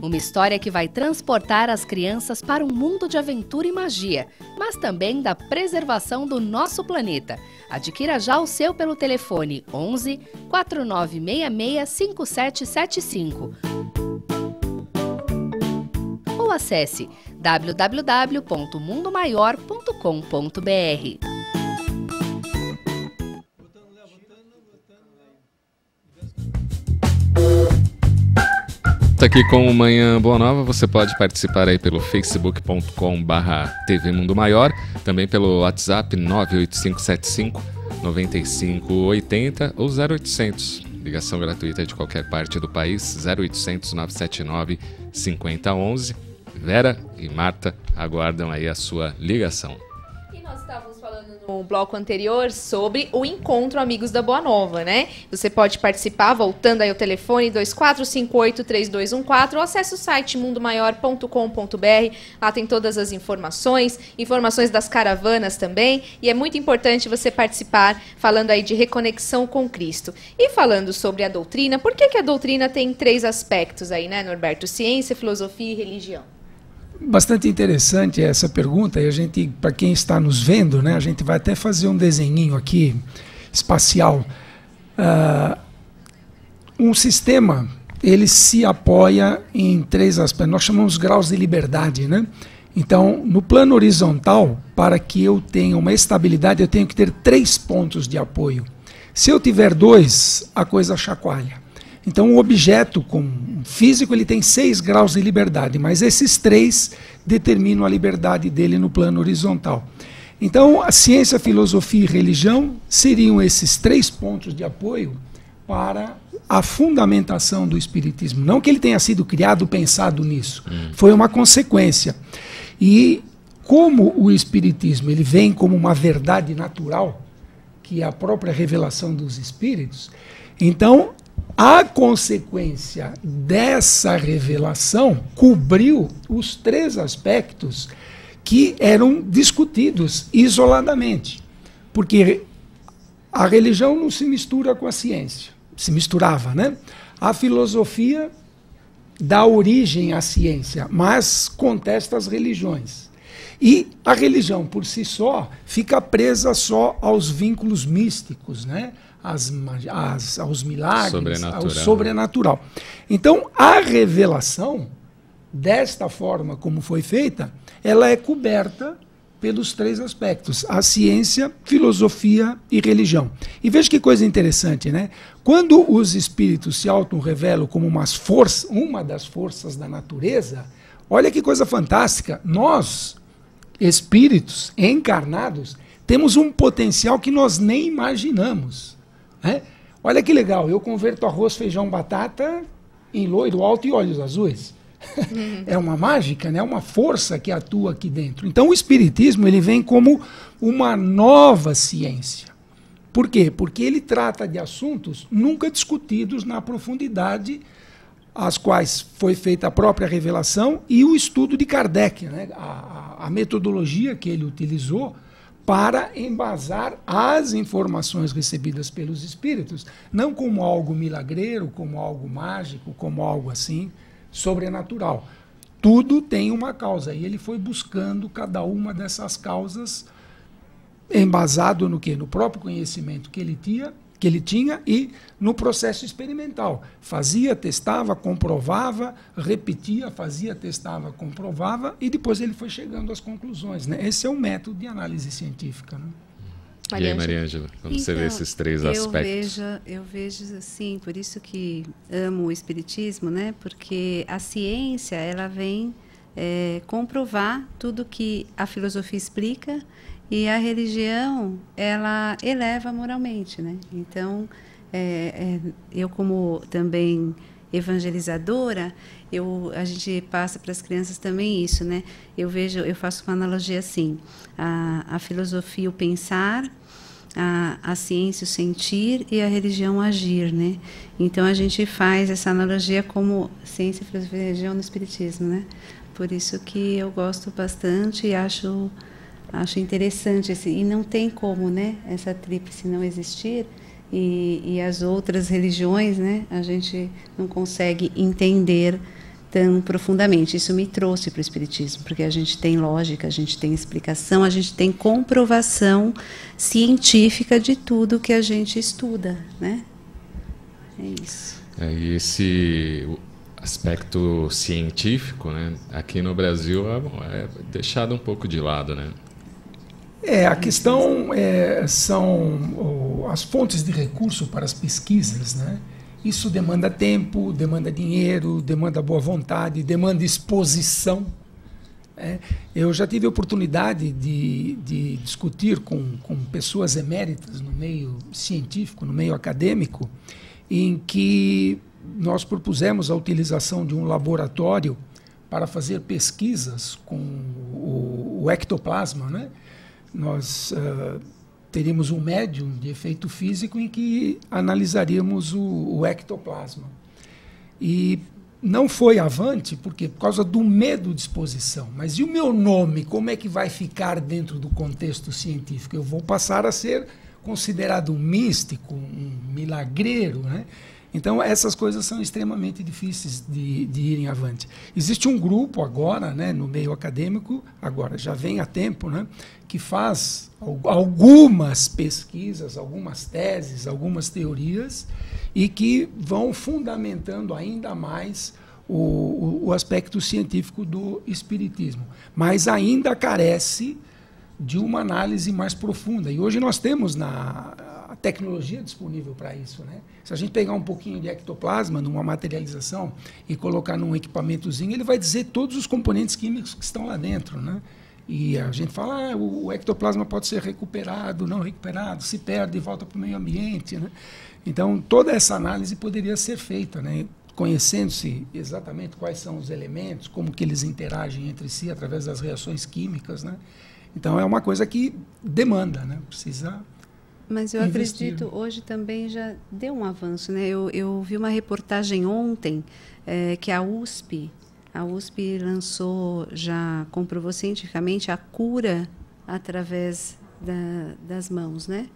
Uma história que vai transportar as crianças para um mundo de aventura e magia, mas também da preservação do nosso planeta. Adquira já o seu pelo telefone 11 4966 5775. Ou acesse www.mundomaior.com.br. Tá aqui com o Manhã Boa Nova, você pode participar aí pelo facebook.com/TV Mundo Maior, também pelo WhatsApp 98575-9580 ou 0800, ligação gratuita de qualquer parte do país, 0800 979 5011. Vera e Marta aguardam aí a sua ligação. E nós estávamos falando no bloco anterior sobre o Encontro Amigos da Boa Nova, né? Você pode participar voltando aí ao telefone 2458-3214 ou acesse o site mundomaior.com.br. Lá tem todas as informações das caravanas também. E é muito importante você participar falando aí de reconexão com Cristo. E falando sobre a doutrina, por que a doutrina tem 3 aspectos aí, né, Norberto? Ciência, filosofia e religião. Bastante interessante essa pergunta, e a gente, para quem está nos vendo, né, a gente vai até fazer um desenhinho aqui espacial. Um sistema, ele se apoia em 3 aspectos, nós chamamos graus de liberdade, né? Então, no plano horizontal, para que eu tenha uma estabilidade, eu tenho que ter 3 pontos de apoio. Se eu tiver 2, a coisa chacoalha. Então, o objeto físico ele tem 6 graus de liberdade, mas esses 3 determinam a liberdade dele no plano horizontal. Então, a ciência, filosofia e religião seriam esses 3 pontos de apoio para a fundamentação do espiritismo. Não que ele tenha sido criado pensado nisso, foi uma consequência. E como o espiritismo ele vem como uma verdade natural, que é a própria revelação dos espíritos, então a consequência dessa revelação cobriu os 3 aspectos que eram discutidos isoladamente. Porque a religião não se mistura com a ciência. Se misturava, né? A filosofia dá origem à ciência, mas contesta as religiões. E a religião, por si só, fica presa só aos vínculos místicos, né? Aos milagres, ao sobrenatural. Então, a revelação, desta forma como foi feita, ela é coberta pelos 3 aspectos, a ciência, filosofia e religião. E veja que coisa interessante, né? Quando os espíritos se auto-revelam como uma das forças da natureza, olha que coisa fantástica, nós, espíritos encarnados, temos um potencial que nós nem imaginamos. Olha que legal, eu converto arroz, feijão, batata em loiro alto e olhos azuis. É uma mágica, né? Uma força que atua aqui dentro. Então o espiritismo ele vem como uma nova ciência. Por quê? Porque ele trata de assuntos nunca discutidos na profundidade, as quais foi feita a própria revelação e o estudo de Kardec, né? A metodologia que ele utilizou para embasar as informações recebidas pelos espíritos, não como algo milagreiro, como algo mágico, como algo assim sobrenatural. tudo tem uma causa. E ele foi buscando cada uma dessas causas embasado no quê? No próprio conhecimento que ele tinha e no processo experimental. Fazia, testava, comprovava, repetia, fazia, testava, comprovava e depois ele foi chegando às conclusões, né? Esse é o método de análise científica, né? E aí, Mariângela, como você vê esses três aspectos? Eu vejo assim, por isso que amo o espiritismo, né? Porque a ciência, ela vem comprovar tudo que a filosofia explica e a religião, ela eleva moralmente, né? Então, eu como também evangelizadora, a gente passa para as crianças também isso, né? Eu faço uma analogia assim, a filosofia, o pensar, a ciência, o sentir e a religião, o agir, né? Então a gente faz essa analogia como ciência, filosofia e religião no espiritismo, né? Por isso que eu gosto bastante e acho interessante e não tem como, né? Essa tríplice não existir e as outras religiões, né? A gente não consegue entender tão profundamente. Isso me trouxe para o espiritismo, porque a gente tem lógica, a gente tem explicação, a gente tem comprovação científica de tudo que a gente estuda, né? É isso. E esse aspecto científico, né, aqui no Brasil é deixado um pouco de lado, né? A questão são as fontes de recurso para as pesquisas, né? Isso demanda tempo, demanda dinheiro, demanda boa vontade, demanda exposição. Eu já tive a oportunidade de discutir com pessoas eméritas no meio científico, no meio acadêmico, em que nós propusemos a utilização de um laboratório para fazer pesquisas com o ectoplasma, né? Nós teríamos um médium de efeito físico em que analisaríamos o ectoplasma. E não foi avante, porque por causa do medo de exposição. Mas e o meu nome, como é que vai ficar dentro do contexto científico? Eu vou passar a ser considerado um místico, um milagreiro, né? Então, essas coisas são extremamente difíceis de irem avante. Existe um grupo agora, né, no meio acadêmico, agora já vem há tempo, né, que faz algumas pesquisas, algumas teses, algumas teorias, e que vão fundamentando ainda mais o aspecto científico do espiritismo. Mas ainda carece de uma análise mais profunda. E hoje nós temos a tecnologia disponível para isso, né? Se a gente pegar um pouquinho de ectoplasma numa materialização e colocar num equipamentozinho, ele vai dizer todos os componentes químicos que estão lá dentro, né? E a gente fala, o ectoplasma pode ser recuperado, não recuperado, se perde e volta para o meio ambiente, né? Então, toda essa análise poderia ser feita, né? Conhecendo-se exatamente quais são os elementos, como que eles interagem entre si através das reações químicas, né? Então, é uma coisa que demanda, né? Precisa... Mas eu acredito, hoje também já deu um avanço, né? Eu vi uma reportagem ontem que a USP lançou, já comprovou cientificamente a cura através das mãos, né?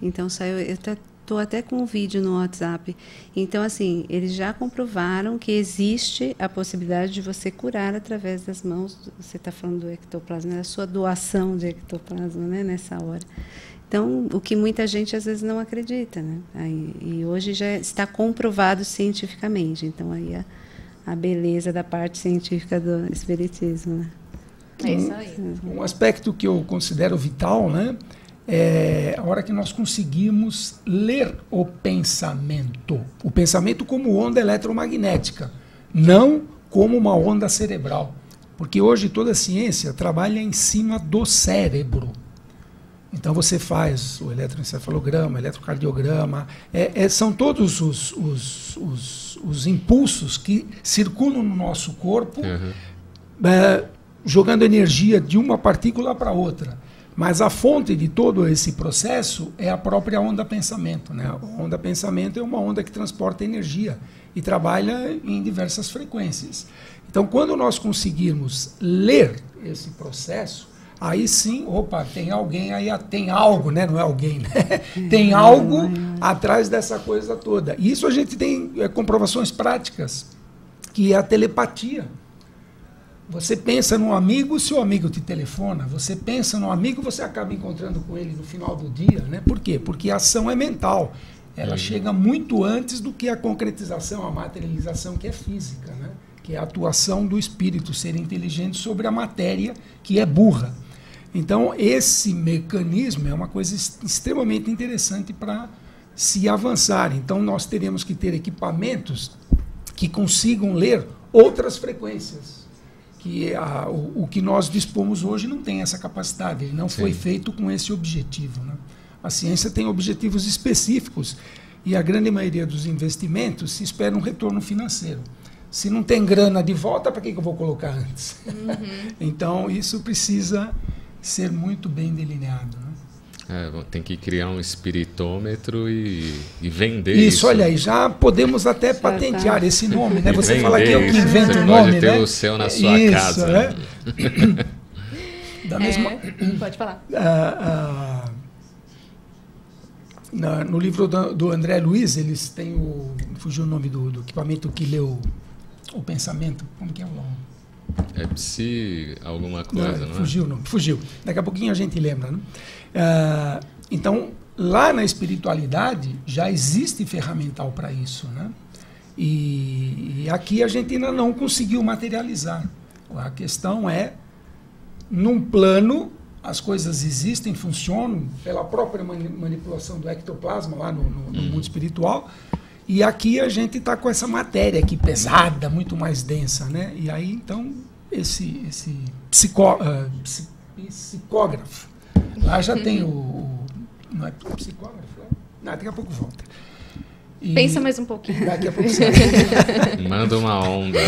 Então saiu, eu estou até com um vídeo no WhatsApp. Então, assim, eles já comprovaram que existe a possibilidade de você curar através das mãos. Você está falando do ectoplasma, né? A sua doação de ectoplasma, né? Nessa hora. Então, o que muita gente às vezes não acredita, né? E hoje já está comprovado cientificamente. Então, aí a beleza da parte científica do espiritismo, né? É isso aí. Um aspecto que eu considero vital, né, é a hora que nós conseguimos ler o pensamento como onda eletromagnética, não como uma onda cerebral. Porque hoje toda a ciência trabalha em cima do cérebro. Então você faz o eletroencefalograma, eletrocardiograma, são todos os impulsos que circulam no nosso corpo, jogando energia de uma partícula para outra. Mas a fonte de todo esse processo é a própria onda-pensamento, né? A onda-pensamento é uma onda que transporta energia e trabalha em diversas frequências. Então, quando nós conseguirmos ler esse processo, aí sim, tem alguém aí, tem algo, né? Não é alguém, né? Tem algo atrás dessa coisa toda. E isso a gente tem comprovações práticas, que é a telepatia. Você pensa num amigo, se o amigo te telefona, você pensa num amigo, você acaba encontrando com ele no final do dia, né? Por quê? Porque a ação é mental. Ela chega muito antes do que a concretização, a materialização, que é física, né? Que é a atuação do espírito, ser inteligente sobre a matéria, que é burra. Então, esse mecanismo é uma coisa extremamente interessante para se avançar. Então, nós teremos que ter equipamentos que consigam ler outras frequências. Que o que nós dispomos hoje não tem essa capacidade, ele não foi feito com esse objetivo, né? A ciência tem objetivos específicos e a grande maioria dos investimentos se espera um retorno financeiro. Se não tem grana de volta, para que eu vou colocar antes? Então, isso precisa ser muito bem delineado, né? Tem que criar um espiritômetro e vender isso. Isso, olha aí, já podemos até patentear esse nome, né? Você fala que é o que inventa você o nome, pode ter né? o seu na sua casa. Né? Da mesma... Pode falar. No livro do André Luiz, eles têm fugiu o nome do equipamento que leu o pensamento. Como que é o nome? É psi alguma coisa, não é? Fugiu o nome, fugiu. Daqui a pouquinho a gente lembra, né? Então, lá na espiritualidade já existe ferramental para isso, né? E aqui a gente ainda não conseguiu materializar. A questão é, num plano, as coisas existem, funcionam pela própria manipulação do ectoplasma lá no mundo espiritual, e aqui a gente está com essa matéria aqui pesada, muito mais densa, né? E aí, então, esse psicógrafo, lá já tem não é psicógrafo? Não, daqui a pouco volta. Pensa mais um pouquinho. Daqui a pouco você... Manda uma onda.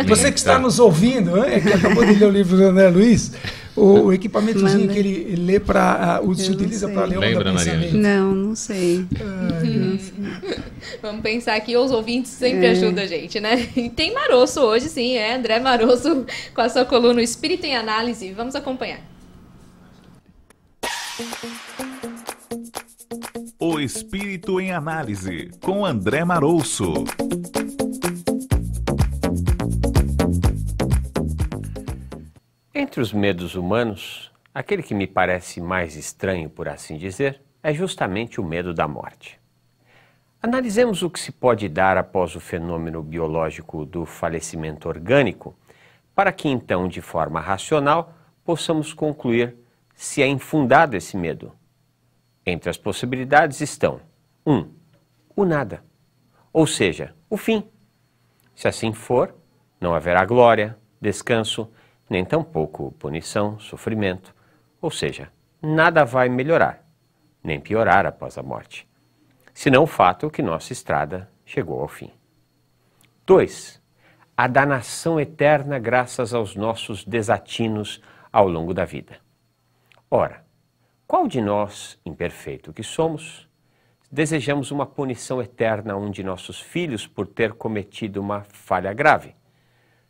Você que está nos ouvindo, que acabou de ler o livro do André Luiz, o equipamentozinho que ele lê se utiliza para ler onda pensamento. Não sei. Vamos pensar que os ouvintes sempre ajudam a gente, né? E tem Marosso hoje, sim, André Marosso com a sua coluna Espírito em Análise. Vamos acompanhar. O Espírito em Análise, com André Marosso. Entre os medos humanos, aquele que me parece mais estranho, por assim dizer, é justamente o medo da morte. Analisemos o que se pode dar após o fenômeno biológico do falecimento orgânico, para que então, de forma racional, possamos concluir se é infundado esse medo. Entre as possibilidades estão 1. O nada, ou seja, o fim. Se assim for, não haverá glória, descanso, nem tampouco punição, sofrimento, ou seja, nada vai melhorar, nem piorar após a morte, senão o fato que nossa estrada chegou ao fim. 2. A danação eterna graças aos nossos desatinos ao longo da vida. Ora, qual de nós, imperfeito que somos, desejamos uma punição eterna a um de nossos filhos por ter cometido uma falha grave?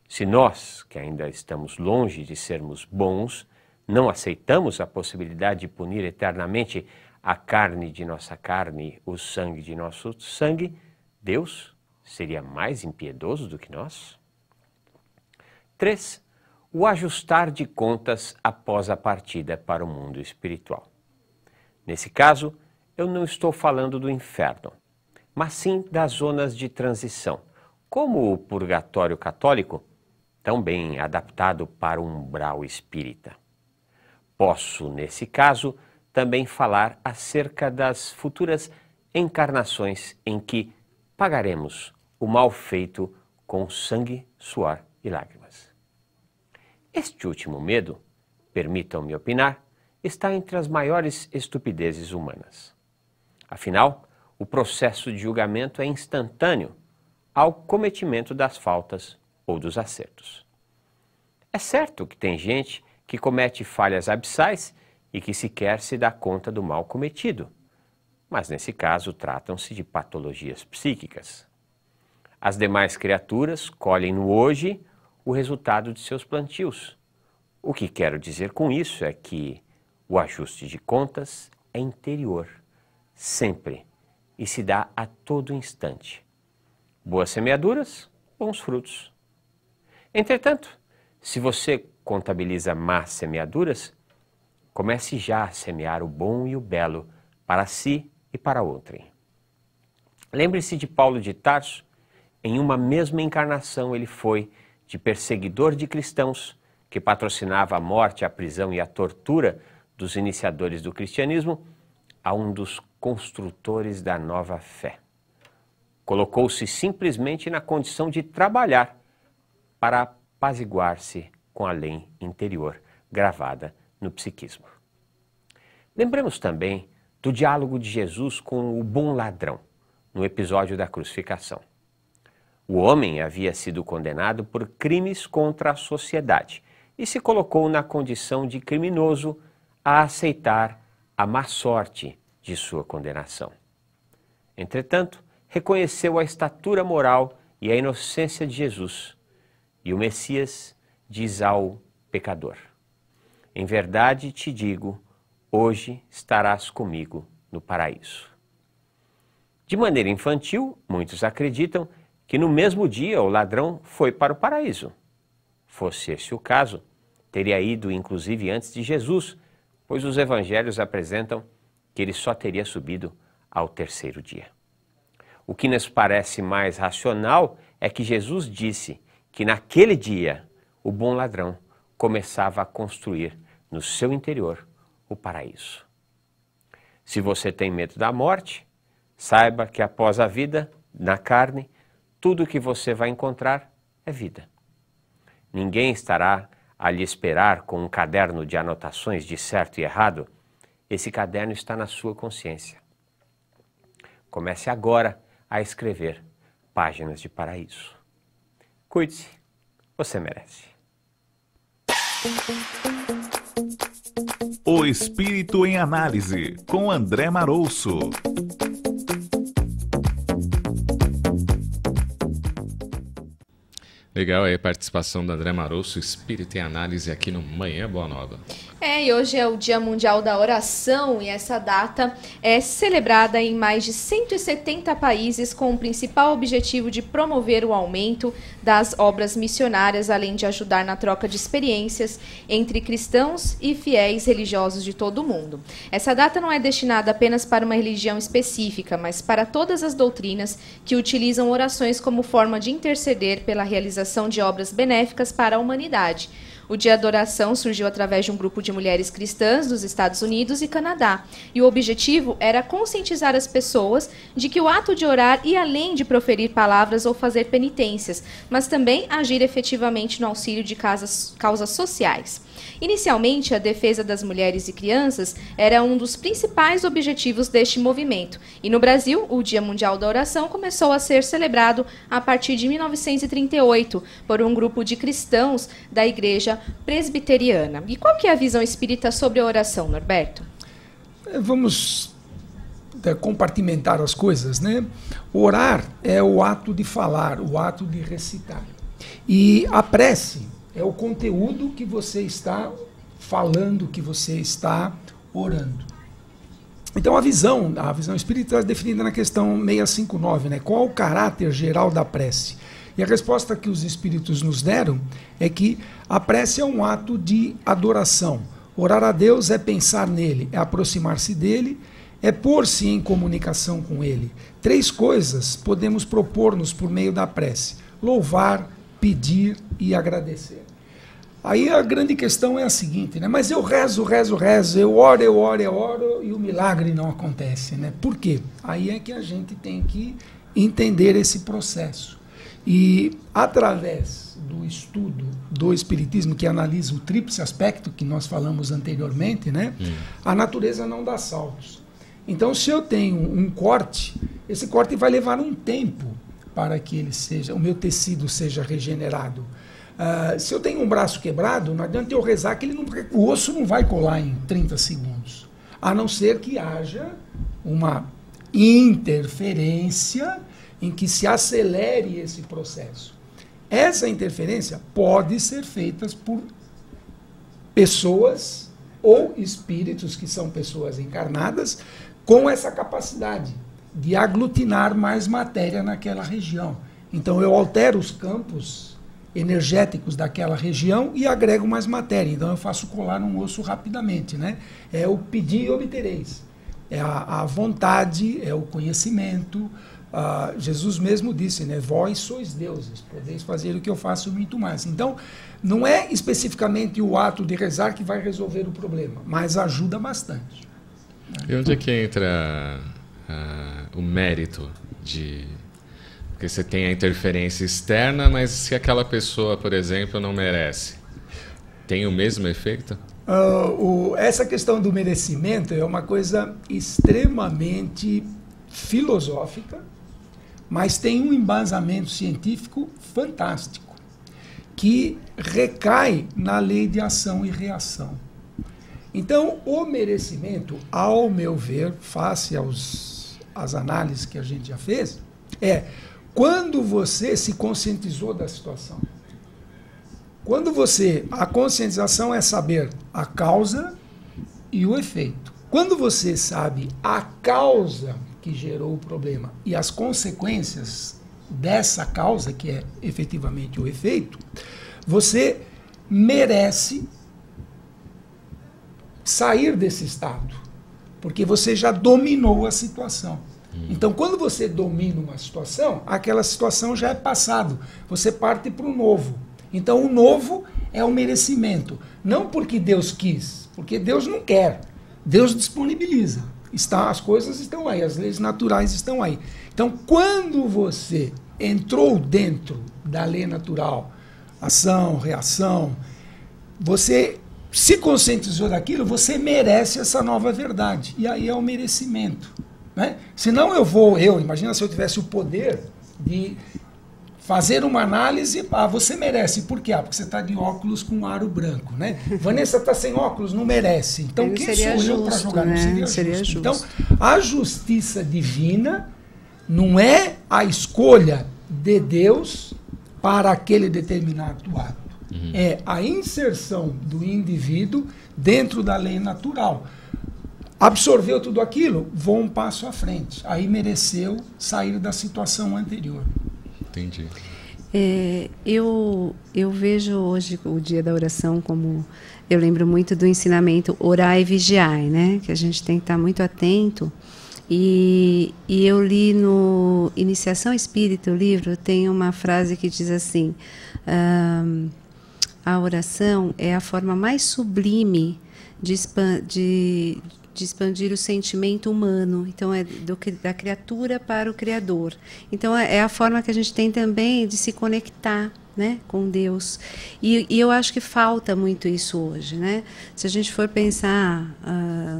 Se nós, que ainda estamos longe de sermos bons, não aceitamos a possibilidade de punir eternamente a carne de nossa carne, o sangue de nosso sangue, Deus seria mais impiedoso do que nós? 3. O ajustar de contas após a partida para o mundo espiritual. Nesse caso, eu não estou falando do inferno, mas sim das zonas de transição, como o purgatório católico, tão bem adaptado para o umbral espírita. Posso, nesse caso, também falar acerca das futuras encarnações em que pagaremos o mal feito com sangue, suor e lágrimas. Este último medo, permitam-me opinar, está entre as maiores estupidezes humanas. Afinal, o processo de julgamento é instantâneo ao cometimento das faltas ou dos acertos. É certo que tem gente que comete falhas abissais e que sequer se dá conta do mal cometido, mas nesse caso tratam-se de patologias psíquicas. As demais criaturas colhem no hoje o resultado de seus plantios. O que quero dizer com isso é que o ajuste de contas é interior, sempre, e se dá a todo instante. Boas semeaduras, bons frutos. Entretanto, Se você contabiliza más semeaduras, comece já a semear o bom e o belo para si e para outrem. Lembre-se de Paulo de Tarso. Em uma mesma encarnação ele foi de perseguidor de cristãos, que patrocinava a morte, a prisão e a tortura dos iniciadores do cristianismo, a um dos construtores da nova fé. Colocou-se simplesmente na condição de trabalhar para apaziguar-se com a lei interior gravada no psiquismo. Lembremos também do diálogo de Jesus com o bom ladrão, no episódio da crucificação. O homem havia sido condenado por crimes contra a sociedade e se colocou na condição de criminoso a aceitar a má sorte de sua condenação. Entretanto, reconheceu a estatura moral e a inocência de Jesus, e o Messias diz ao pecador: em verdade te digo, hoje estarás comigo no paraíso. De maneira infantil, muitos acreditam que no mesmo dia o ladrão foi para o paraíso. Fosse esse o caso, teria ido inclusive antes de Jesus, pois os evangelhos apresentam que ele só teria subido ao terceiro dia. O que nos parece mais racional é que Jesus disse que naquele dia o bom ladrão começava a construir no seu interior o paraíso. Se você tem medo da morte, saiba que após a vida, na carne, tudo que você vai encontrar é vida. Ninguém estará a lhe esperar com um caderno de anotações de certo e errado. Esse caderno está na sua consciência. Comece agora a escrever páginas de paraíso. Cuide-se, você merece. O Espírito em Análise, com André Marouço. Legal aí a participação da André Marouço, Espírito em Análise, aqui no Manhã Boa Nova. E hoje é o Dia Mundial da Oração e essa data é celebrada em mais de 170 países com o principal objetivo de promover o aumento das obras missionárias, além de ajudar na troca de experiências entre cristãos e fiéis religiosos de todo o mundo. Essa data não é destinada apenas para uma religião específica, mas para todas as doutrinas que utilizam orações como forma de interceder pela realização de obras benéficas para a humanidade. O Dia da Oração surgiu através de um grupo de mulheres cristãs dos Estados Unidos e Canadá, e o objetivo era conscientizar as pessoas de que o ato de orar ia além de proferir palavras ou fazer penitências, mas também agir efetivamente no auxílio de causas sociais. Inicialmente, a defesa das mulheres e crianças era um dos principais objetivos deste movimento, e no Brasil, o Dia Mundial da Oração começou a ser celebrado a partir de 1938 por um grupo de cristãos da Igreja Presbiteriana. E qual que é a visão espírita sobre a oração, Norberto? Vamos compartimentar as coisas, né? Orar é o ato de falar, o ato de recitar. E a prece é o conteúdo que você está falando, que você está orando. Então a visão espírita é definida na questão 659, né? Qual o caráter geral da prece? E a resposta que os espíritos nos deram é que a prece é um ato de adoração. Orar a Deus é pensar nele, é aproximar-se dele, é pôr-se em comunicação com ele. 3 coisas podemos propor-nos por meio da prece: louvar, pedir e agradecer. Aí a grande questão é a seguinte, né? Mas eu rezo, eu oro e o milagre não acontece, né? Por quê? Aí é que a gente tem que entender esse processo. E através do estudo do Espiritismo, que analisa o tríplice aspecto que nós falamos anteriormente, né? A natureza não dá saltos. Então, se eu tenho um corte, esse corte vai levar um tempo para que o meu tecido seja regenerado. Se eu tenho um braço quebrado, não adianta eu rezar que o osso não vai colar em 30 segundos. A não ser que haja uma interferência em que se acelere esse processo. Essa interferência pode ser feita por pessoas ou espíritos que são pessoas encarnadas com essa capacidade de aglutinar mais matéria naquela região. Então eu altero os campos energéticos daquela região e agrego mais matéria. Então eu faço colar num osso rapidamente, né? É o pedir e obtereis. É a vontade, é o conhecimento. Jesus mesmo disse, né? Vós sois deuses, podeis fazer o que eu faço muito mais. Então, não é especificamente o ato de rezar que vai resolver o problema, mas ajuda bastante. E onde é que entra o mérito de... Porque você tem a interferência externa, mas se aquela pessoa, por exemplo, não merece, tem o mesmo efeito? Essa questão do merecimento é uma coisa extremamente filosófica, mas tem um embasamento científico fantástico, que recai na lei de ação e reação. Então, o merecimento, ao meu ver, face às análises que a gente já fez, é quando você se conscientizou da situação. Quando a conscientização é saber a causa e o efeito. Quando você sabe a causa que gerou o problema e as consequências dessa causa, que é efetivamente o efeito, você merece sair desse estado, porque você já dominou a situação. Então, quando você domina uma situação, aquela situação já é passado, você parte para o novo. Então, o novo é o merecimento, não porque Deus quis, porque Deus não quer, Deus disponibiliza. As coisas estão aí, as leis naturais estão aí. Então, quando você entrou dentro da lei natural, ação, reação, você se conscientizou daquilo, você merece essa nova verdade. E aí é o merecimento. Né? Senão imagina se eu tivesse o poder de fazer uma análise, você merece. Por quê? Porque você está de óculos com aro branco. Né? Vanessa está sem óculos, não merece. Então, quem sou eu para julgar? Né? Não seria justo. Então, a justiça divina não é a escolha de Deus para aquele determinado ato. É a inserção do indivíduo dentro da lei natural. Absorveu tudo aquilo, vou um passo à frente. Aí mereceu sair da situação anterior. Entendi. Eu vejo hoje o dia da oração como... Eu lembro muito do ensinamento orai e vigiai, né? Que a gente tem que estar muito atento. E eu li no Iniciação Espírita, o livro, tem uma frase que diz assim... a oração é a forma mais sublime de expandir o sentimento humano. Então, é da criatura para o Criador. Então, é a forma que a gente tem também de se conectar, né, com Deus. E eu acho que falta muito isso hoje, né? Se a gente for pensar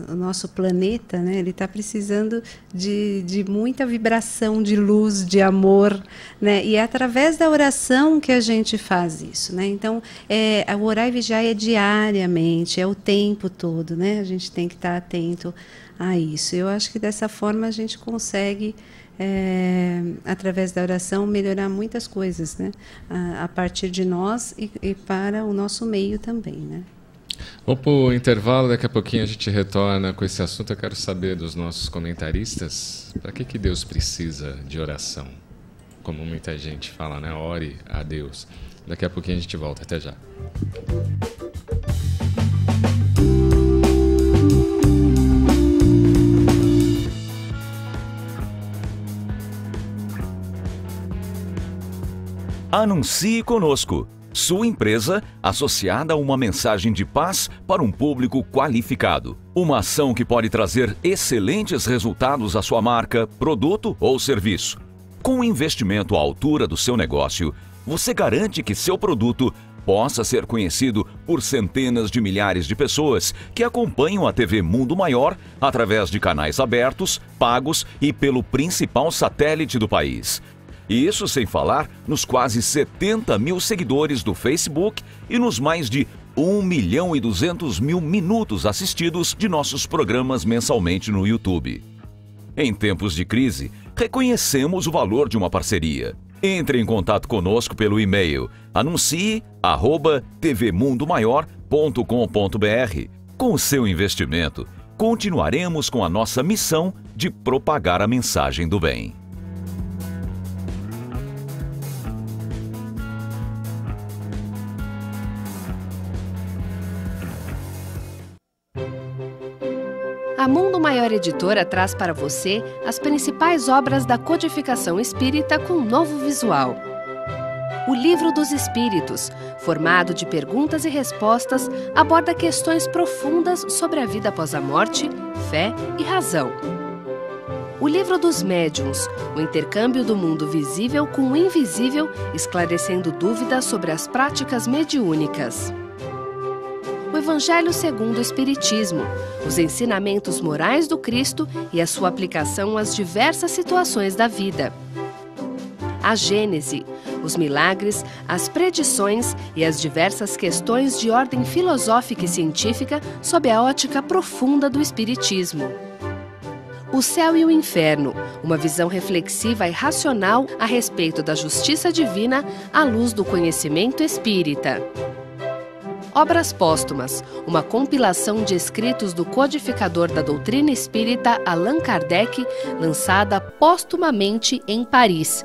o nosso planeta, né, ele está precisando de muita vibração, de luz, de amor, né? E é através da oração que a gente faz isso, né? Então, o orar e vigiar é diariamente, é o tempo todo, né? A gente tem que estar atento a isso. Eu acho que dessa forma a gente consegue através da oração melhorar muitas coisas, né? A partir de nós e para o nosso meio também, né? Vamos para o intervalo, daqui a pouquinho a gente retorna com esse assunto. Eu quero saber dos nossos comentaristas, para que Deus precisa de oração? Como muita gente fala, né? Ore a Deus. Daqui a pouquinho a gente volta, até já. Anuncie conosco. Sua empresa associada a uma mensagem de paz para um público qualificado. Uma ação que pode trazer excelentes resultados à sua marca, produto ou serviço. Com um investimento à altura do seu negócio, você garante que seu produto possa ser conhecido por centenas de milhares de pessoas que acompanham a TV Mundo Maior através de canais abertos, pagos e pelo principal satélite do país. E isso sem falar nos quase 70 mil seguidores do Facebook e nos mais de 1.200.000 minutos assistidos de nossos programas mensalmente no YouTube. Em tempos de crise, reconhecemos o valor de uma parceria. Entre em contato conosco pelo e-mail anuncie@tvmundomaior.com.br. Com o seu investimento, continuaremos com a nossa missão de propagar a mensagem do bem. A Mundo Maior Editora traz para você as principais obras da codificação espírita com novo visual. O Livro dos Espíritos, formado de perguntas e respostas, aborda questões profundas sobre a vida após a morte, fé e razão. O Livro dos Médiuns, o intercâmbio do mundo visível com o invisível, esclarecendo dúvidas sobre as práticas mediúnicas. O Evangelho segundo o Espiritismo, os ensinamentos morais do Cristo e a sua aplicação às diversas situações da vida. A Gênese, os milagres, as predições e as diversas questões de ordem filosófica e científica sob a ótica profunda do Espiritismo. O Céu e o Inferno, uma visão reflexiva e racional a respeito da justiça divina à luz do conhecimento espírita. Obras Póstumas, uma compilação de escritos do codificador da doutrina espírita Allan Kardec, lançada póstumamente em Paris.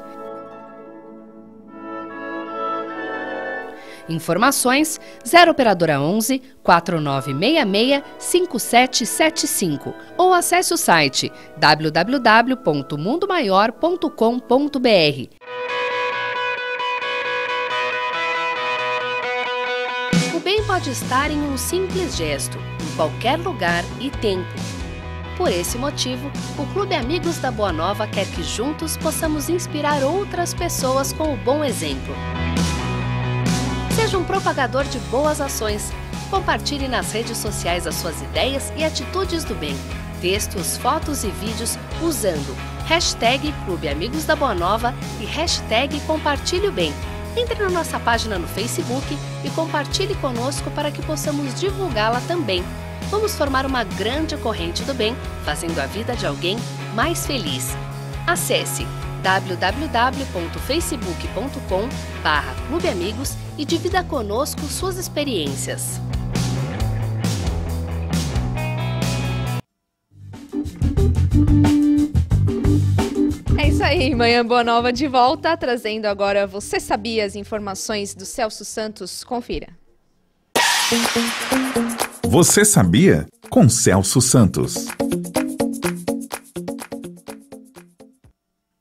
Informações 0 operadora 11 4966 5775 ou acesse o site www.mundomaior.com.br. O bem pode estar em um simples gesto, em qualquer lugar e tempo. Por esse motivo, o Clube Amigos da Boa Nova quer que juntos possamos inspirar outras pessoas com o bom exemplo. Seja um propagador de boas ações. Compartilhe nas redes sociais as suas ideias e atitudes do bem. Textos, fotos e vídeos usando hashtag Clube Amigos da Boa Nova e hashtag Compartilhe o Bem. Entre na nossa página no Facebook e compartilhe conosco para que possamos divulgá-la também. Vamos formar uma grande corrente do bem, fazendo a vida de alguém mais feliz. Acesse www.facebook.com/clubeamigos e divida conosco suas experiências. É isso aí, Manhã Boa Nova de volta, trazendo agora Você Sabia, as informações do Celso Santos. Confira. Você sabia? Com Celso Santos.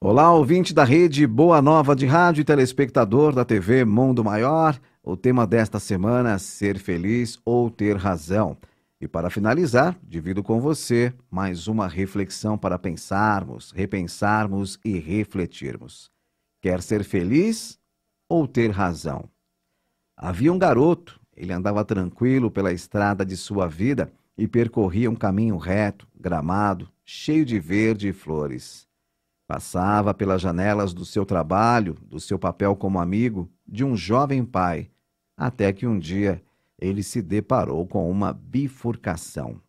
Olá, ouvinte da rede Boa Nova de rádio e telespectador da TV Mundo Maior. O tema desta semana, ser feliz ou ter razão. E para finalizar, divido com você mais uma reflexão para pensarmos, repensarmos e refletirmos. Quer ser feliz ou ter razão? Havia um garoto, ele andava tranquilo pela estrada de sua vida e percorria um caminho reto, gramado, cheio de verde e flores. Passava pelas janelas do seu trabalho, do seu papel como amigo, de um jovem pai, até que um dia ele se deparou com uma bifurcação.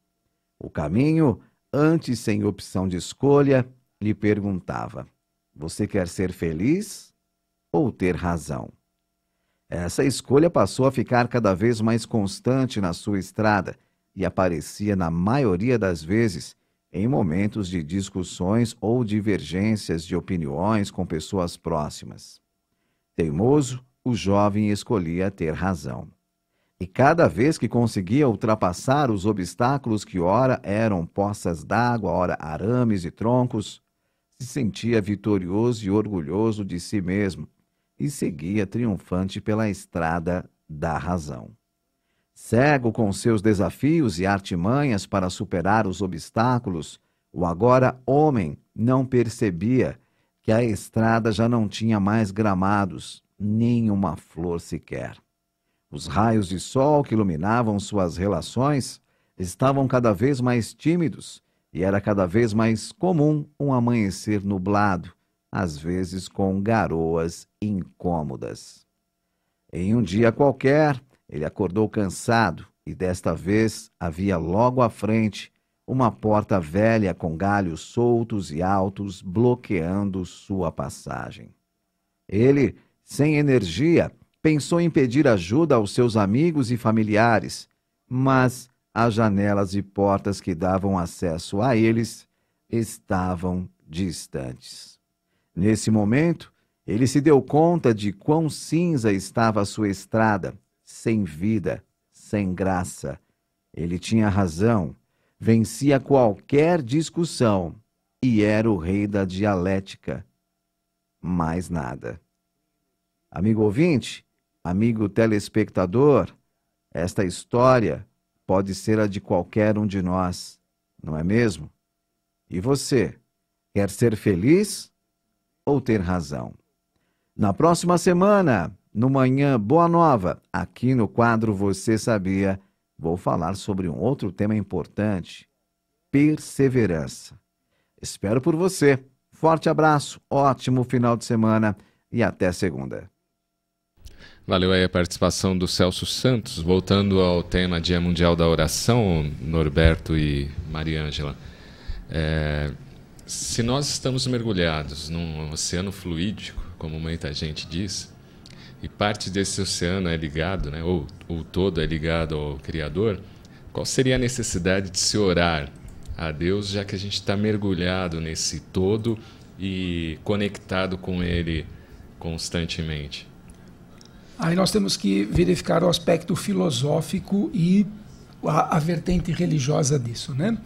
O caminho, antes sem opção de escolha, lhe perguntava: você quer ser feliz ou ter razão? Essa escolha passou a ficar cada vez mais constante na sua estrada e aparecia na maioria das vezes em momentos de discussões ou divergências de opiniões com pessoas próximas. Teimoso, o jovem escolhia ter razão. E cada vez que conseguia ultrapassar os obstáculos que ora eram poças d'água, ora arames e troncos, se sentia vitorioso e orgulhoso de si mesmo e seguia triunfante pela estrada da razão. Cego com seus desafios e artimanhas para superar os obstáculos, o agora homem não percebia que a estrada já não tinha mais gramados, nem uma flor sequer. Os raios de sol que iluminavam suas relações estavam cada vez mais tímidos e era cada vez mais comum um amanhecer nublado, às vezes com garoas incômodas. Em um dia qualquer, ele acordou cansado e desta vez havia logo à frente uma porta velha com galhos soltos e altos bloqueando sua passagem. Ele, sem energia, pensou em pedir ajuda aos seus amigos e familiares, mas as janelas e portas que davam acesso a eles estavam distantes. Nesse momento, ele se deu conta de quão cinza estava a sua estrada, sem vida, sem graça. Ele tinha razão. vencia qualquer discussão e era o rei da dialética. Mais nada. Amigo ouvinte, amigo telespectador, esta história pode ser a de qualquer um de nós, não é mesmo? E você, quer ser feliz ou ter razão? Na próxima semana, no Manhã Boa Nova, aqui no quadro Você Sabia, vou falar sobre um outro tema importante: perseverança. Espero por você. Forte abraço, ótimo final de semana e até segunda. Valeu aí a participação do Celso Santos. Voltando ao tema Dia Mundial da Oração, Norberto e Mariângela. Se nós estamos mergulhados num oceano fluídico, como muita gente diz, e parte desse oceano é ligado, né, ou todo é ligado ao Criador, qual seria a necessidade de se orar a Deus, já que a gente está mergulhado nesse todo e conectado com Ele constantemente? Aí nós temos que verificar o aspecto filosófico e a vertente religiosa disso, né?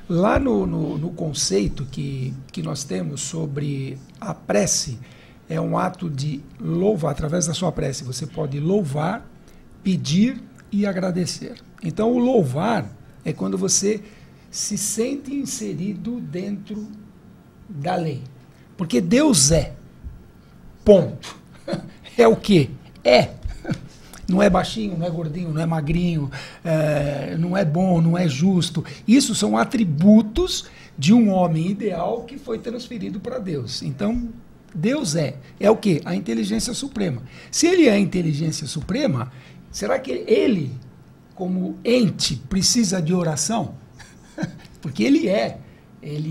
Lá no conceito que nós temos sobre a prece, é um ato de louvar. Através da sua prece você pode louvar, pedir e agradecer. Então o louvar é quando você se sente inserido dentro da lei. Porque Deus é. Ponto. É o quê? É. Não é baixinho, não é gordinho, não é magrinho, não é bom, não é justo. Isso são atributos de um homem ideal que foi transferido para Deus. Então, Deus é o quê? A inteligência suprema. Se ele é a inteligência suprema, será que ele, como ente, precisa de oração? Porque ele é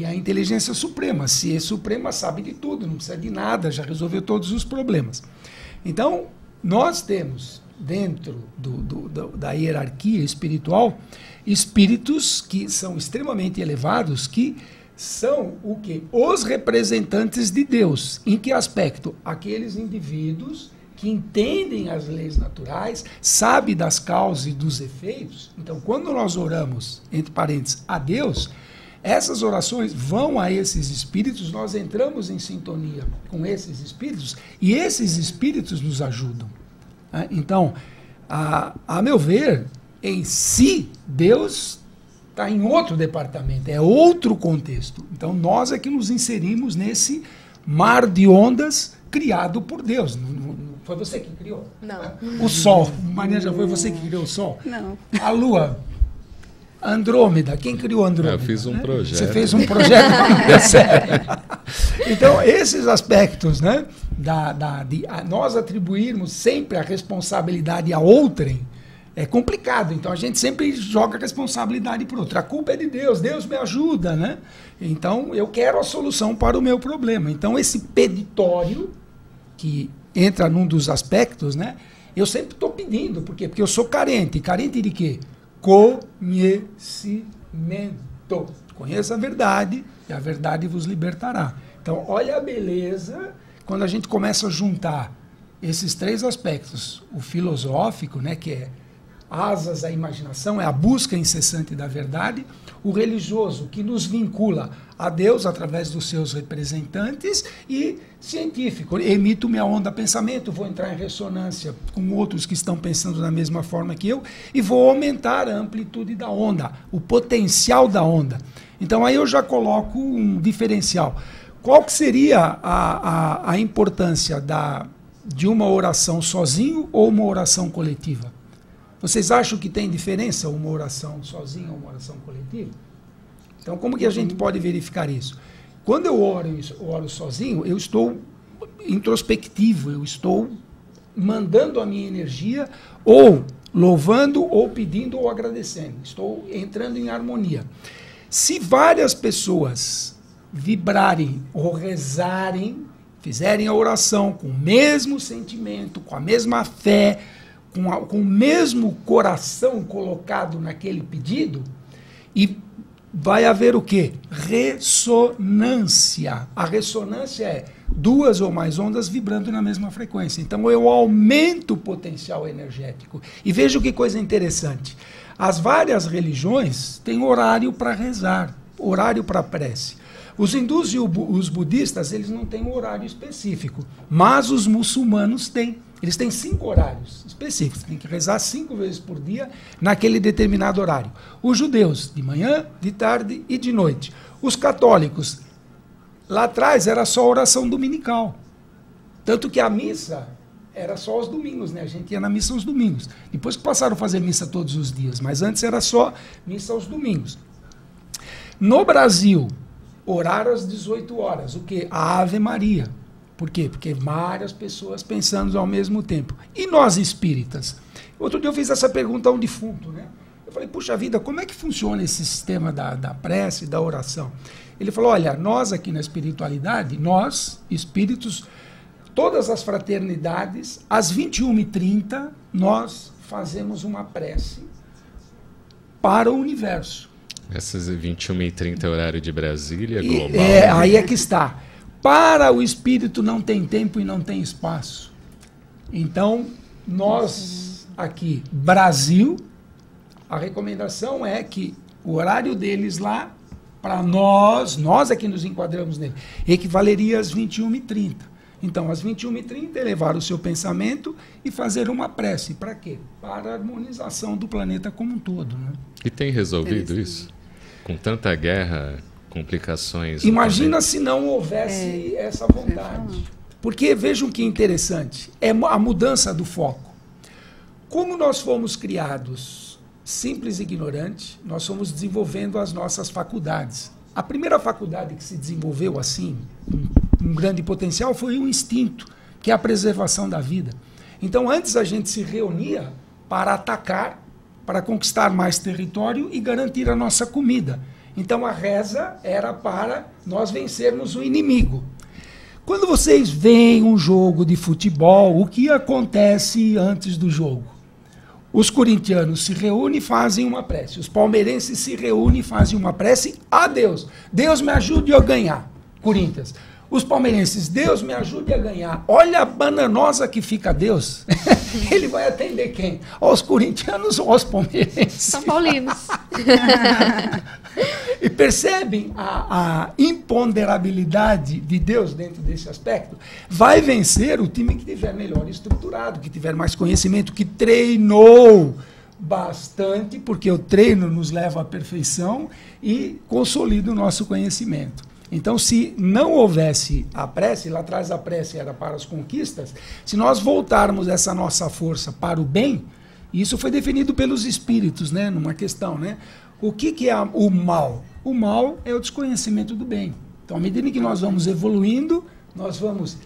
a inteligência suprema. Se é suprema, sabe de tudo, não precisa de nada, já resolveu todos os problemas. Então, nós temos, dentro da hierarquia espiritual, espíritos que são extremamente elevados, que são o quê? Os representantes de Deus. Em que aspecto? Aqueles indivíduos que entendem as leis naturais, sabem das causas e dos efeitos. Então, quando nós oramos, entre parênteses, a Deus, essas orações vão a esses espíritos, nós entramos em sintonia com esses espíritos e esses espíritos nos ajudam. Então, a meu ver, em si, Deus está em outro departamento, é outro contexto. Então, nós é que nos inserimos nesse mar de ondas criado por Deus. Não foi você que criou? Não. O Sol, Maria, já foi você que criou o Sol? Não. A Lua, Andrômeda, quem criou Andrômeda? Eu fiz um projeto. Você fez um projeto para sério. Então, esses aspectos, né, nós atribuirmos sempre a responsabilidade a outrem, é complicado. Então, a gente sempre joga a responsabilidade para o outro. A culpa é de Deus, Deus me ajuda, né? Então, eu quero a solução para o meu problema. Então, esse peditório, que entra num dos aspectos, né, eu sempre estou pedindo. Por quê? Porque eu sou carente. Carente de quê? Conhecimento. Conheça a verdade e a verdade vos libertará. Então, olha a beleza quando a gente começa a juntar esses três aspectos. O filosófico, né, que é asas à imaginação, é a busca incessante da verdade. O religioso, que nos vincula a Deus através dos seus representantes. E científico, emito minha onda pensamento, vou entrar em ressonância com outros que estão pensando da mesma forma que eu e vou aumentar a amplitude da onda, o potencial da onda. Então aí eu já coloco um diferencial. Qual que seria a importância de uma oração sozinho ou uma oração coletiva? Vocês acham que tem diferença uma oração sozinha ou uma oração coletiva? Então, como que a gente pode verificar isso? Quando eu oro sozinho, eu estou introspectivo, eu estou mandando a minha energia ou louvando, ou pedindo, ou agradecendo. Estou entrando em harmonia. Se várias pessoas vibrarem ou rezarem, fizerem a oração com o mesmo sentimento, com a mesma fé, com o mesmo coração colocado naquele pedido, e vai haver o quê? Ressonância. A ressonância é 2 ou mais ondas vibrando na mesma frequência. Então eu aumento o potencial energético. E veja que coisa interessante. As várias religiões têm horário para rezar, horário para prece. Os hindus e os budistas, eles não têm um horário específico, mas os muçulmanos têm. Eles têm 5 horários específicos, tem que rezar 5 vezes por dia naquele determinado horário. Os judeus, de manhã, de tarde e de noite. Os católicos, lá atrás era só oração dominical. Tanto que a missa era só aos domingos, né? A gente ia na missa aos domingos. Depois que passaram a fazer missa todos os dias, mas antes era só missa aos domingos. No Brasil, horário às 18 horas, o quê? A Ave Maria. Por quê? Porque várias pessoas pensando ao mesmo tempo. E nós espíritas? Outro dia eu fiz essa pergunta a um defunto, né? Eu falei, puxa vida, como é que funciona esse sistema da prece e da oração? Ele falou, olha, nós aqui na espiritualidade, nós, espíritos, todas as fraternidades, às 21h30, nós fazemos uma prece para o universo. Essas 21h30 é horário de Brasília, global. Aí é que está. Para o espírito não tem tempo e não tem espaço. Então, nós aqui, Brasil, a recomendação é que o horário deles lá, para nós é que nos enquadramos nele, equivaleria às 21h30. Então, às 21h30, elevar o seu pensamento e fazer uma prece. Para quê? Para a harmonização do planeta como um todo. Né? E tem resolvido isso? Com tanta guerra, complicações... Imagina se não houvesse essa vontade. Porque vejam que interessante, é a mudança do foco. Como nós fomos criados simples e ignorantes, nós fomos desenvolvendo as nossas faculdades. A primeira faculdade que se desenvolveu assim, um grande potencial, foi o instinto, que é a preservação da vida. Então, antes a gente se reunia para atacar, para conquistar mais território e garantir a nossa comida. Então, a reza era para nós vencermos o inimigo. Quando vocês veem um jogo de futebol, o que acontece antes do jogo? Os corintianos se reúnem e fazem uma prece. Os palmeirenses se reúnem e fazem uma prece a Deus. Deus me ajude a ganhar, Corinthians. Os palmeirenses, Deus me ajude a ganhar. Olha a bananosa que fica Deus. Ele vai atender quem? Aos corintianos ou aos palmeirenses? São paulinos. E percebem a imponderabilidade de Deus dentro desse aspecto? Vai vencer o time que tiver melhor estruturado, que tiver mais conhecimento, que treinou bastante, porque o treino nos leva à perfeição e consolida o nosso conhecimento. Então, se não houvesse a prece, lá atrás a prece era para as conquistas, se nós voltarmos essa nossa força para o bem, isso foi definido pelos espíritos, né, numa questão, né? O que é o mal? O mal é o desconhecimento do bem. Então, à medida que nós vamos evoluindo, nós vamos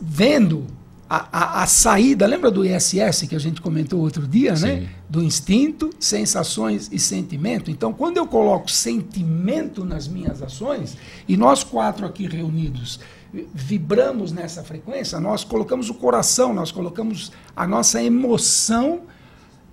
vendo a saída. Lembra do ISS que a gente comentou outro dia, né? Do instinto, sensações e sentimento. Então, quando eu coloco sentimento nas minhas ações, e nós 4 aqui reunidos vibramos nessa frequência, nós colocamos o coração, nós colocamos a nossa emoção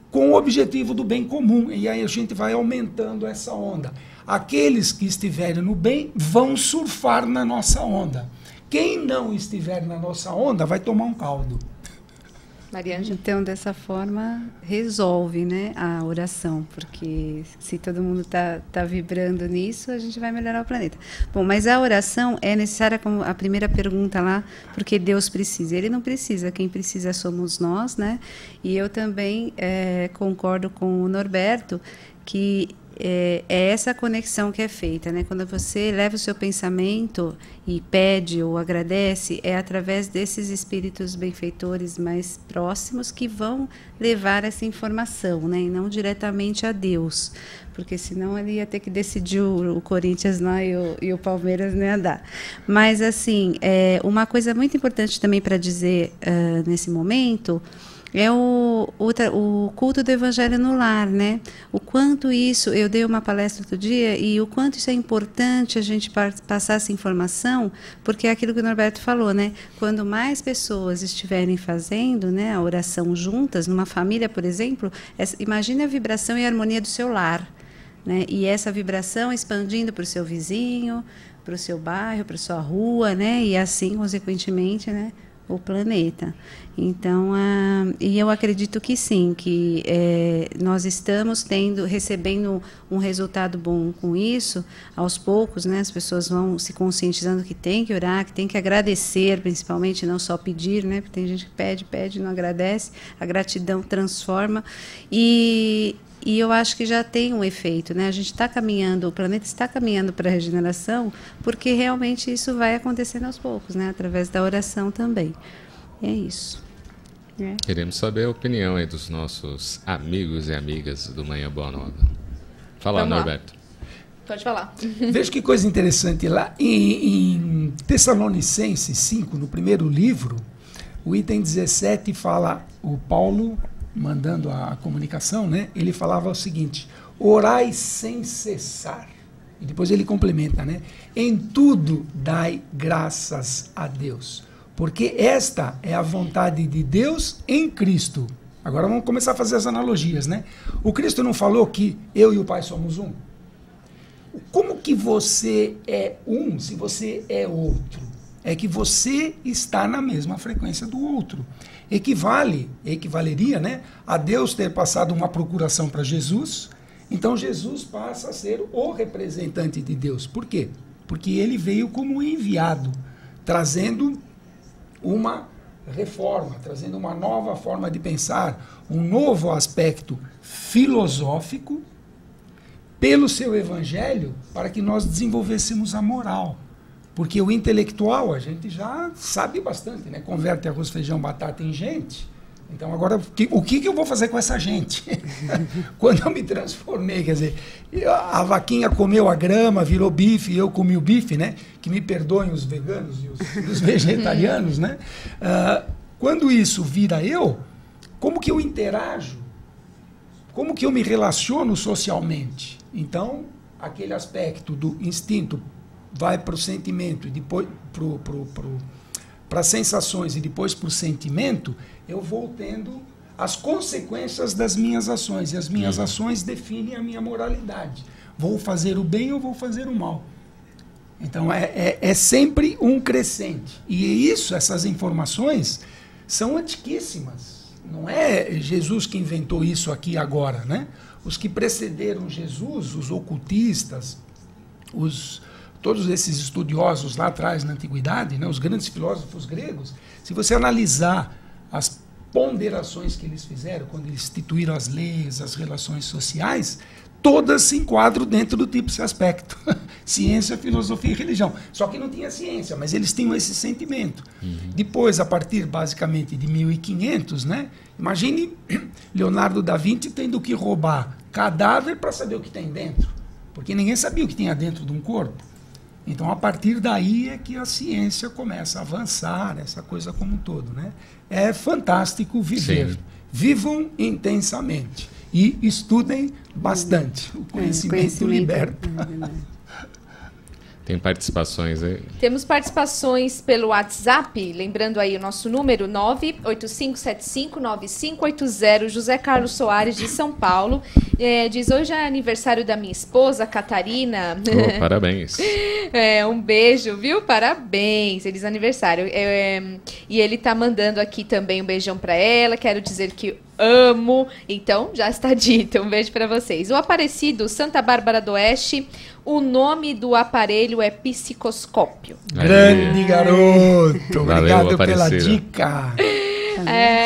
com o objetivo do bem comum. E aí a gente vai aumentando essa onda. Aqueles que estiverem no bem vão surfar na nossa onda. Quem não estiver na nossa onda vai tomar um caldo. Mariângela. Então, dessa forma, resolve, né, a oração, porque se todo mundo tá vibrando nisso, a gente vai melhorar o planeta. Bom, mas a oração é necessária, como a primeira pergunta lá, porque Deus precisa. Ele não precisa, quem precisa somos nós, né? E eu também concordo com o Norberto que é essa conexão que é feita, né? Quando você leva o seu pensamento e pede ou agradece, é através desses espíritos benfeitores mais próximos que vão levar essa informação, né? E não diretamente a Deus, porque senão ele ia ter que decidir o Corinthians lá e o Palmeiras não ia dar. Mas, assim, uma coisa muito importante também para dizer nesse momento é o culto do Evangelho no lar, né? O quanto isso, eu dei uma palestra outro dia, e o quanto isso é importante a gente passar essa informação, porque é aquilo que o Norberto falou, né? Quando mais pessoas estiverem fazendo, né, a oração juntas, numa família, por exemplo, imagine a vibração e a harmonia do seu lar, né? E essa vibração expandindo para o seu vizinho, para o seu bairro, para a sua rua, né? E assim, consequentemente, né? O planeta. Então, e eu acredito que sim, que nós estamos recebendo um resultado bom com isso, aos poucos, né? As pessoas vão se conscientizando que tem que orar, que tem que agradecer, principalmente, não só pedir, né? Porque tem gente que pede e não agradece, a gratidão transforma, e eu acho que já tem um efeito, né? A gente está caminhando, o planeta está caminhando para a regeneração, porque realmente isso vai acontecendo aos poucos, né? Através da oração também. É isso. Queremos saber a opinião aí dos nossos amigos e amigas do Manhã Boa Nova. Fala, Vamos lá. Norberto. Pode falar. Veja que coisa interessante. Lá em Tessalonicenses 5, no primeiro livro, o item 17 fala, o Paulo, mandando a comunicação, né? Ele falava o seguinte: orai sem cessar. E depois ele complementa, né? Em tudo dai graças a Deus, porque esta é a vontade de Deus em Cristo. Agora vamos começar a fazer as analogias, né? O Cristo não falou que eu e o Pai somos um? Como que você é um se você é outro? É que você está na mesma frequência do outro. Equivaleria, né, a Deus ter passado uma procuração para Jesus, então Jesus passa a ser o representante de Deus. Por quê? Porque ele veio como enviado, trazendo uma reforma, trazendo uma nova forma de pensar, um novo aspecto filosófico, pelo seu evangelho, para que nós desenvolvêssemos a moral. Porque o intelectual, a gente já sabe bastante, né? Converte arroz, feijão, batata em gente. Então, agora, o que eu vou fazer com essa gente? Quando eu me transformei, quer dizer, a vaquinha comeu a grama, virou bife, e eu comi o bife, né? Que me perdoem os veganos e os vegetarianos, né? Quando isso vira eu, como que eu interajo? Como que eu me relaciono socialmente? Então, aquele aspecto do instinto vai para o sentimento, e depois para as sensações e depois para o sentimento, eu vou tendo as consequências das minhas ações. E as minhas ações definem a minha moralidade. Vou fazer o bem ou vou fazer o mal. Então, é sempre um crescente. E isso, essas informações, são antiquíssimas. Não é Jesus que inventou isso aqui agora, né? Os que precederam Jesus, os ocultistas, todos esses estudiosos lá atrás na antiguidade, né, os grandes filósofos gregos, se você analisar as ponderações que eles fizeram quando eles instituíram as leis, as relações sociais, todas se enquadram dentro do tipo de aspecto. Ciência, filosofia e religião. Só que não tinha ciência, mas eles tinham esse sentimento. Depois, a partir basicamente de 1500, né, imagine Leonardo da Vinci tendo que roubar cadáver para saber o que tem dentro, porque ninguém sabia o que tinha dentro de um corpo. Então, a partir daí é que a ciência começa a avançar, essa coisa como um todo, né? É fantástico viver. Sim. Vivam intensamente e estudem bastante. O conhecimento liberta. Tem participações aí? Temos participações pelo WhatsApp, lembrando aí o nosso número, 985759580, José Carlos Soares, de São Paulo. Diz, hoje é aniversário da minha esposa, Catarina. Oh, parabéns. Um beijo, viu? Parabéns, feliz aniversário. E ele tá mandando aqui também um beijão para ela, quero dizer que amo. Então, já está dito. Um beijo para vocês. O Aparecido, Santa Bárbara do Oeste, o nome do aparelho é psicoscópio. Grande garoto. Valeu, obrigado pela dica.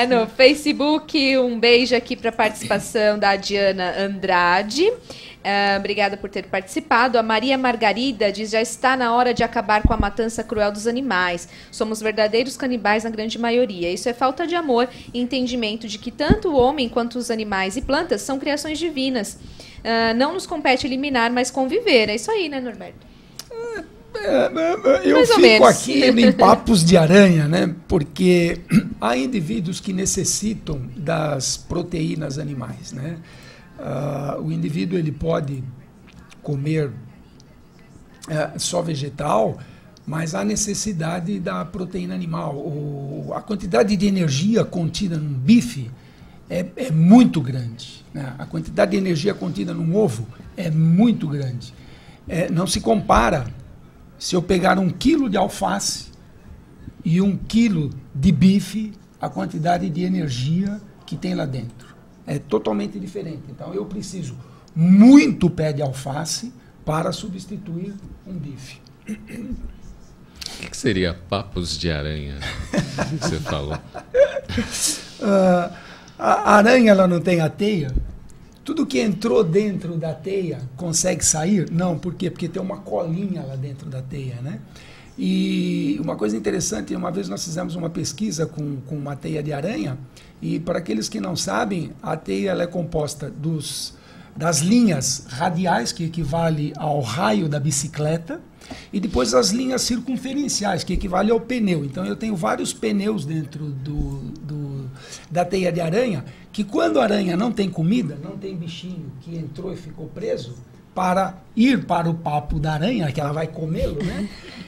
No Facebook, um beijo aqui para a participação da Diana Andrade. Obrigada por ter participado. A Maria Margarida diz, já está na hora de acabar com a matança cruel dos animais. Somos verdadeiros canibais na grande maioria. Isso é falta de amor e entendimento de que tanto o homem quanto os animais e plantas são criações divinas. Não nos compete eliminar, mas conviver. É isso aí, né, Norberto? Eu fico aqui em papos de aranha, né? Porque há indivíduos que necessitam das proteínas animais, né? O indivíduo ele pode comer só vegetal, mas há necessidade da proteína animal. A quantidade de energia contida num bife é muito grande, né? A quantidade de energia contida num ovo é muito grande. Não se compara se eu pegar 1 quilo de alface e 1 quilo de bife, a quantidade de energia que tem lá dentro. É totalmente diferente. Então eu preciso muito pé de alface para substituir um bife. O que seria papos de aranha? Que você falou. A aranha, ela não tem a teia? Tudo que entrou dentro da teia consegue sair? Não, por quê? Porque tem uma colinha lá dentro da teia, né? E uma coisa interessante, uma vez nós fizemos uma pesquisa com uma teia de aranha, e para aqueles que não sabem, a teia ela é composta das linhas radiais, que equivale ao raio da bicicleta, e depois as linhas circunferenciais, que equivale ao pneu. Então eu tenho vários pneus dentro da teia de aranha, que quando a aranha não tem comida, não tem bichinho que entrou e ficou preso, para ir para o papo da aranha, que ela vai comê-lo, né?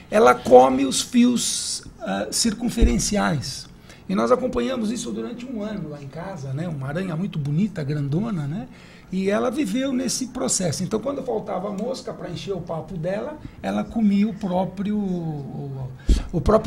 Ela come os fios circunferenciais. E nós acompanhamos isso durante 1 ano lá em casa, né? Uma aranha muito bonita, grandona, né? E ela viveu nesse processo. Então, quando faltava mosca para encher o papo dela, ela comia o próprio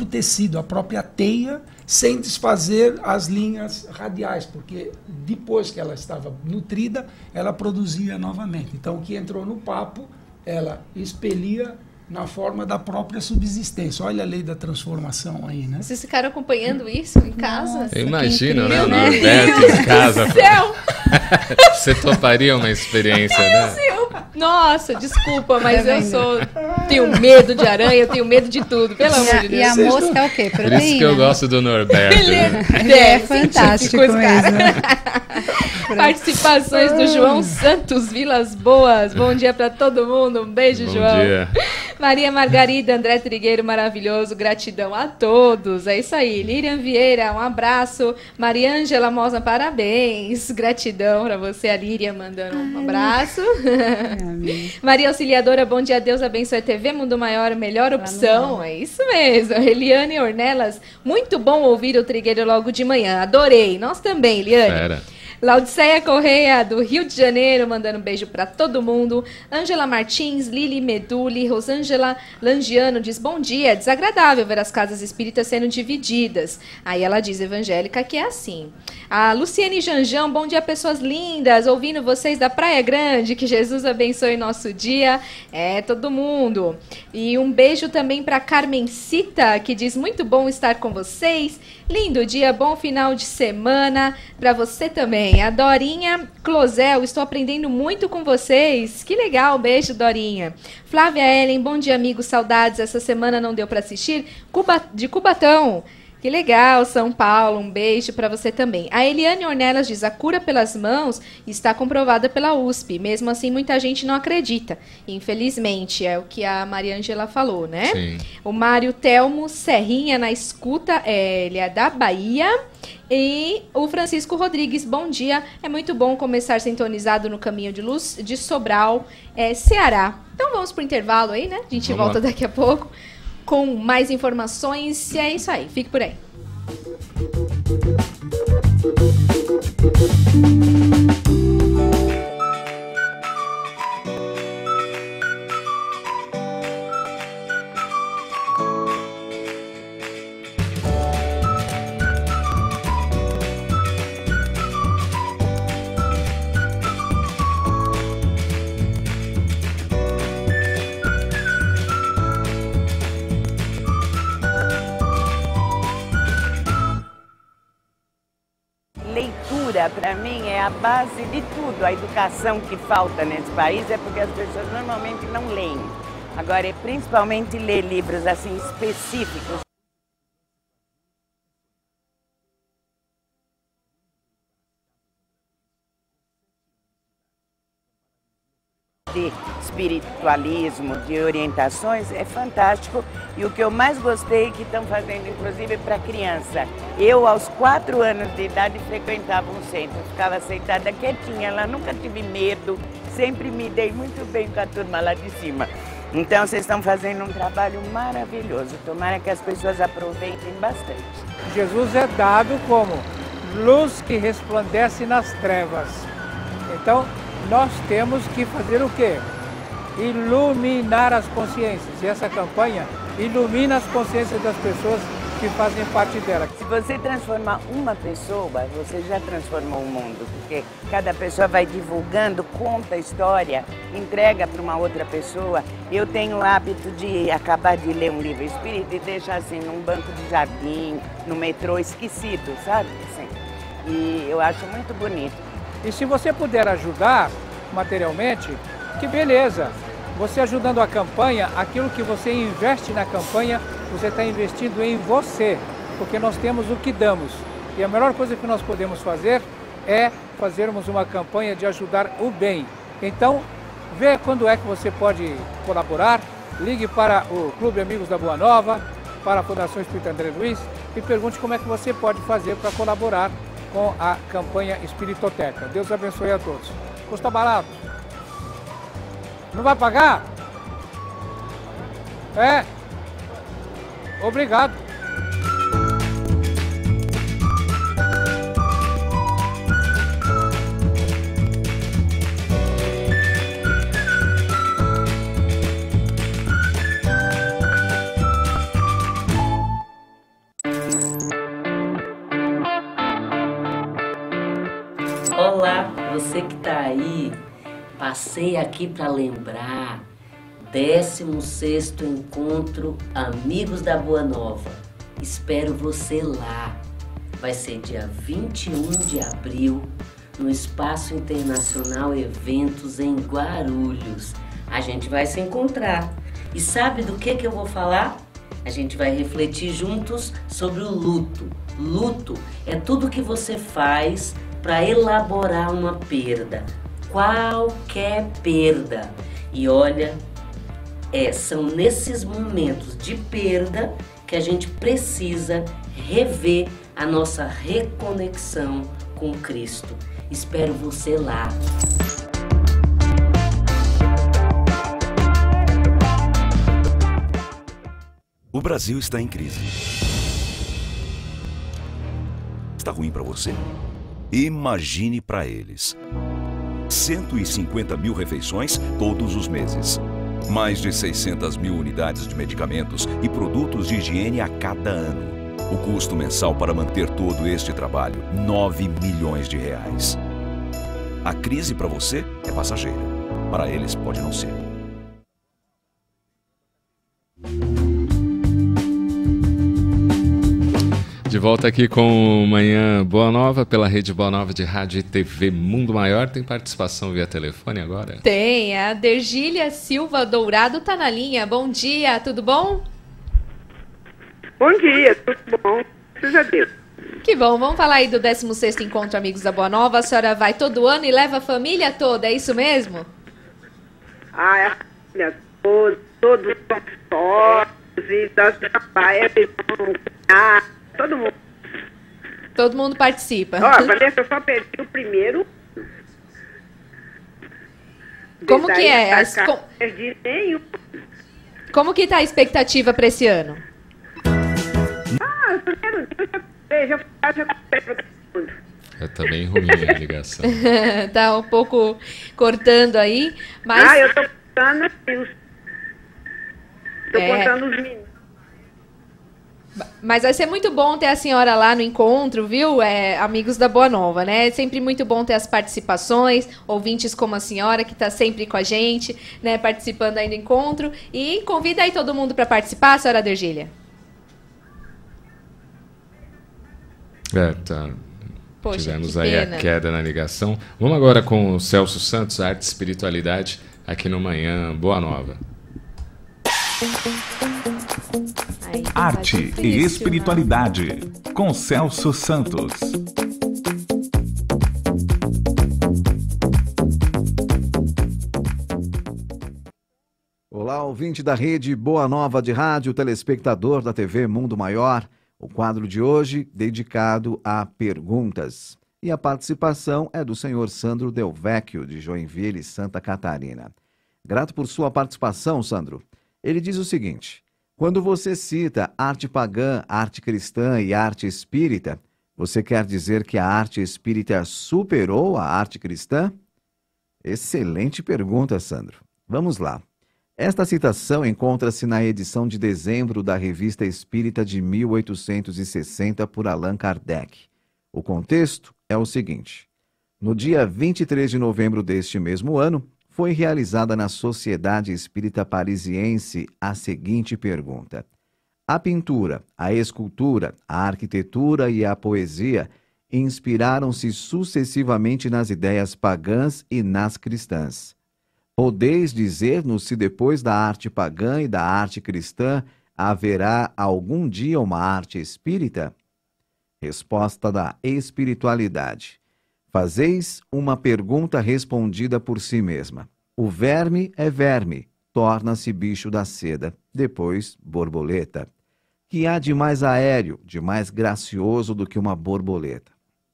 tecido, a própria teia, sem desfazer as linhas radiais, porque depois que ela estava nutrida, ela produzia novamente. Então, o que entrou no papo, ela expelia na forma da própria subsistência. Olha a lei da transformação aí, né? Vocês ficaram acompanhando isso em casa? Imagina, né? O Norberto em casa. Céu! Você toparia uma experiência, né? Nossa, desculpa, mas tenho medo de aranha, eu tenho medo de tudo, pelo amor de Deus. E a mosca é o quê? Por isso que eu gosto do Norberto. Ele é fantástico mesmo. Participações do João Santos, Vilas Boas. Bom dia para todo mundo. Um beijo, João. Bom dia. Maria Margarida, André Trigueiro, maravilhoso. Gratidão a todos. É isso aí. Lirian Vieira, um abraço. Mariângela Mosa, parabéns. Gratidão para você, a Lirian, mandando um abraço. Maria Auxiliadora, bom dia, Deus abençoe a TV Mundo Maior, a melhor opção. É isso mesmo. Eliane Ornelas, muito bom ouvir o Trigueiro logo de manhã. Adorei. Nós também, Eliane. Fera. Laudiceia Correia, do Rio de Janeiro, mandando um beijo para todo mundo. Ângela Martins, Lili Meduli, Rosângela Langiano diz, bom dia, desagradável ver as casas espíritas sendo divididas. Aí ela diz, evangélica, que é assim. A Luciene Janjão, bom dia, pessoas lindas, ouvindo vocês da Praia Grande, que Jesus abençoe nosso dia. Todo mundo. E um beijo também para Carmencita, que diz, muito bom estar com vocês. Lindo dia, bom final de semana para você também. A Dorinha Clozel, estou aprendendo muito com vocês. Que legal, beijo, Dorinha. Flávia Ellen, bom dia, amigos, saudades. Essa semana não deu para assistir. De Cubatão. Que legal, São Paulo, um beijo para você também. A Eliane Ornelas diz, a cura pelas mãos está comprovada pela USP. Mesmo assim, muita gente não acredita. Infelizmente, é o que a Mariângela falou, né? Sim. O Mário Telmo Serrinha na escuta, ele é da Bahia. E o Francisco Rodrigues, bom dia. É muito bom começar sintonizado no caminho de luz de Sobral, Ceará. Então vamos pro intervalo aí, né? A gente volta daqui a pouco com mais informações. E é isso aí, fique por aí. Para mim é a base de tudo. A educação que falta nesse país é porque as pessoas normalmente não leem. Agora é principalmente ler livros assim específicos. De espiritualismo, de orientações, é fantástico. E o que eu mais gostei que estão fazendo, inclusive, para criança. Eu, aos 4 anos de idade, frequentava um centro, ficava sentada quietinha lá, nunca tive medo, sempre me dei muito bem com a turma lá de cima. Então, vocês estão fazendo um trabalho maravilhoso. Tomara que as pessoas aproveitem bastante. Jesus é dado como luz que resplandece nas trevas. Então, nós temos que fazer o quê? Iluminar as consciências. E essa campanha ilumina as consciências das pessoas que fazem parte dela. Se você transformar uma pessoa, você já transformou o mundo, porque cada pessoa vai divulgando, conta a história, entrega para uma outra pessoa. Eu tenho o hábito de acabar de ler um livro espírita e deixar assim num banco de jardim, no metrô, esquecido, sabe? Assim. E eu acho muito bonito. E se você puder ajudar materialmente, que beleza! Você ajudando a campanha, aquilo que você investe na campanha, você está investindo em você, porque nós temos o que damos. E a melhor coisa que nós podemos fazer é fazermos uma campanha de ajudar o bem. Então, vê quando é que você pode colaborar, ligue para o Clube Amigos da Boa Nova, para a Fundação Espírita André Luiz e pergunte como é que você pode fazer para colaborar com a campanha Espiritoteca. Deus abençoe a todos. Custa barato. Não vai pagar? É. Obrigado. Olá, você que tá aí. Passei aqui para lembrar, 16º Encontro Amigos da Boa Nova. Espero você lá. Vai ser dia 21 de abril, no Espaço Internacional Eventos em Guarulhos. A gente vai se encontrar. E sabe do que eu vou falar? A gente vai refletir juntos sobre o luto. Luto é tudo que você faz para elaborar uma perda. Qualquer perda. E olha, são nesses momentos de perda que a gente precisa rever a nossa reconexão com Cristo. Espero você lá. O Brasil está em crise. Está ruim para você? Imagine para eles. 150 mil refeições todos os meses. Mais de 600 mil unidades de medicamentos e produtos de higiene a cada ano. O custo mensal para manter todo este trabalho, R$9 milhões. A crise para você é passageira. Para eles pode não ser. De volta aqui com Manhã Boa Nova, pela Rede Boa Nova de Rádio e TV Mundo Maior. Tem participação via telefone agora? Tem, a Dergília Silva Dourado tá na linha. Bom dia, tudo bom? Bom dia, tudo bom? Graças a Deus. Que bom, vamos falar aí do 16º Encontro Amigos da Boa Nova. A senhora vai todo ano e leva a família toda, é isso mesmo? Ah, é a família toda, todos são sócios, e das papaias, todo mundo. Todo mundo participa. Ó, Vanessa, eu só perdi o primeiro. Como que é? Perdi nenhum. Como que tá a expectativa para esse ano? Ah, o primeiro dia já comprei pra todo mundo. Tá bem ruim a ligação. Tá um pouco cortando aí, mas... Ah, eu tô contando Tô contando os meninos. Mas vai ser muito bom ter a senhora lá no encontro, viu? Amigos da Boa Nova, né? É sempre muito bom ter as participações, ouvintes como a senhora, que está sempre com a gente, né? Participando aí do encontro. E convida aí todo mundo para participar, senhora Dergília. Tá. Poxa, tivemos aí a queda na ligação. Vamos agora com o Celso Santos, Arte e Espiritualidade, aqui no Manhã Boa Nova. Arte e Espiritualidade, com Celso Santos. Olá, ouvinte da Rede Boa Nova de Rádio, telespectador da TV Mundo Maior. O quadro de hoje dedicado a perguntas. E a participação é do senhor Sandro Del Vecchio, de Joinville, Santa Catarina. Grato por sua participação, Sandro. Ele diz o seguinte: quando você cita arte pagã, arte cristã e arte espírita, Você quer dizer que a arte espírita superou a arte cristã? Excelente pergunta, Sandro. Vamos lá. Esta citação encontra-se na edição de dezembro da Revista Espírita de 1860 por Allan Kardec. O contexto é o seguinte. No dia 23 de novembro deste mesmo ano, foi realizada na Sociedade Espírita Parisiense a seguinte pergunta. A pintura, a escultura, a arquitetura e a poesia inspiraram-se sucessivamente nas ideias pagãs e nas cristãs. Podeis dizer-nos se depois da arte pagã e da arte cristã haverá algum dia uma arte espírita? Resposta da espiritualidade. Fazeis uma pergunta respondida por si mesma. O verme é verme, torna-se bicho da seda, depois borboleta. Que há de mais aéreo, de mais gracioso do que uma borboleta?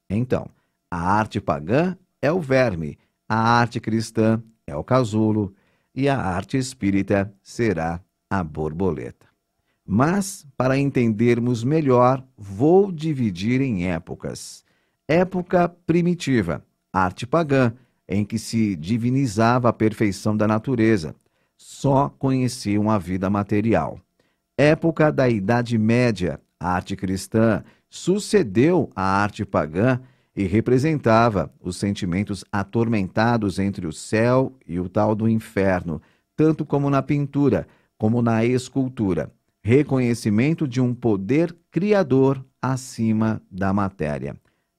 Então, a arte pagã é o verme, a arte cristã é o casulo e a arte espírita será a borboleta. Mas, para entendermos melhor, vou dividir em épocas. Época primitiva, arte pagã, em que se divinizava a perfeição da natureza. Só conheciam a vida material. Época da Idade Média, a arte cristã sucedeu à arte pagã e representava os sentimentos atormentados entre o céu e o tal do inferno, tanto como na pintura, como na escultura. Reconhecimento de um poder criador acima da matéria.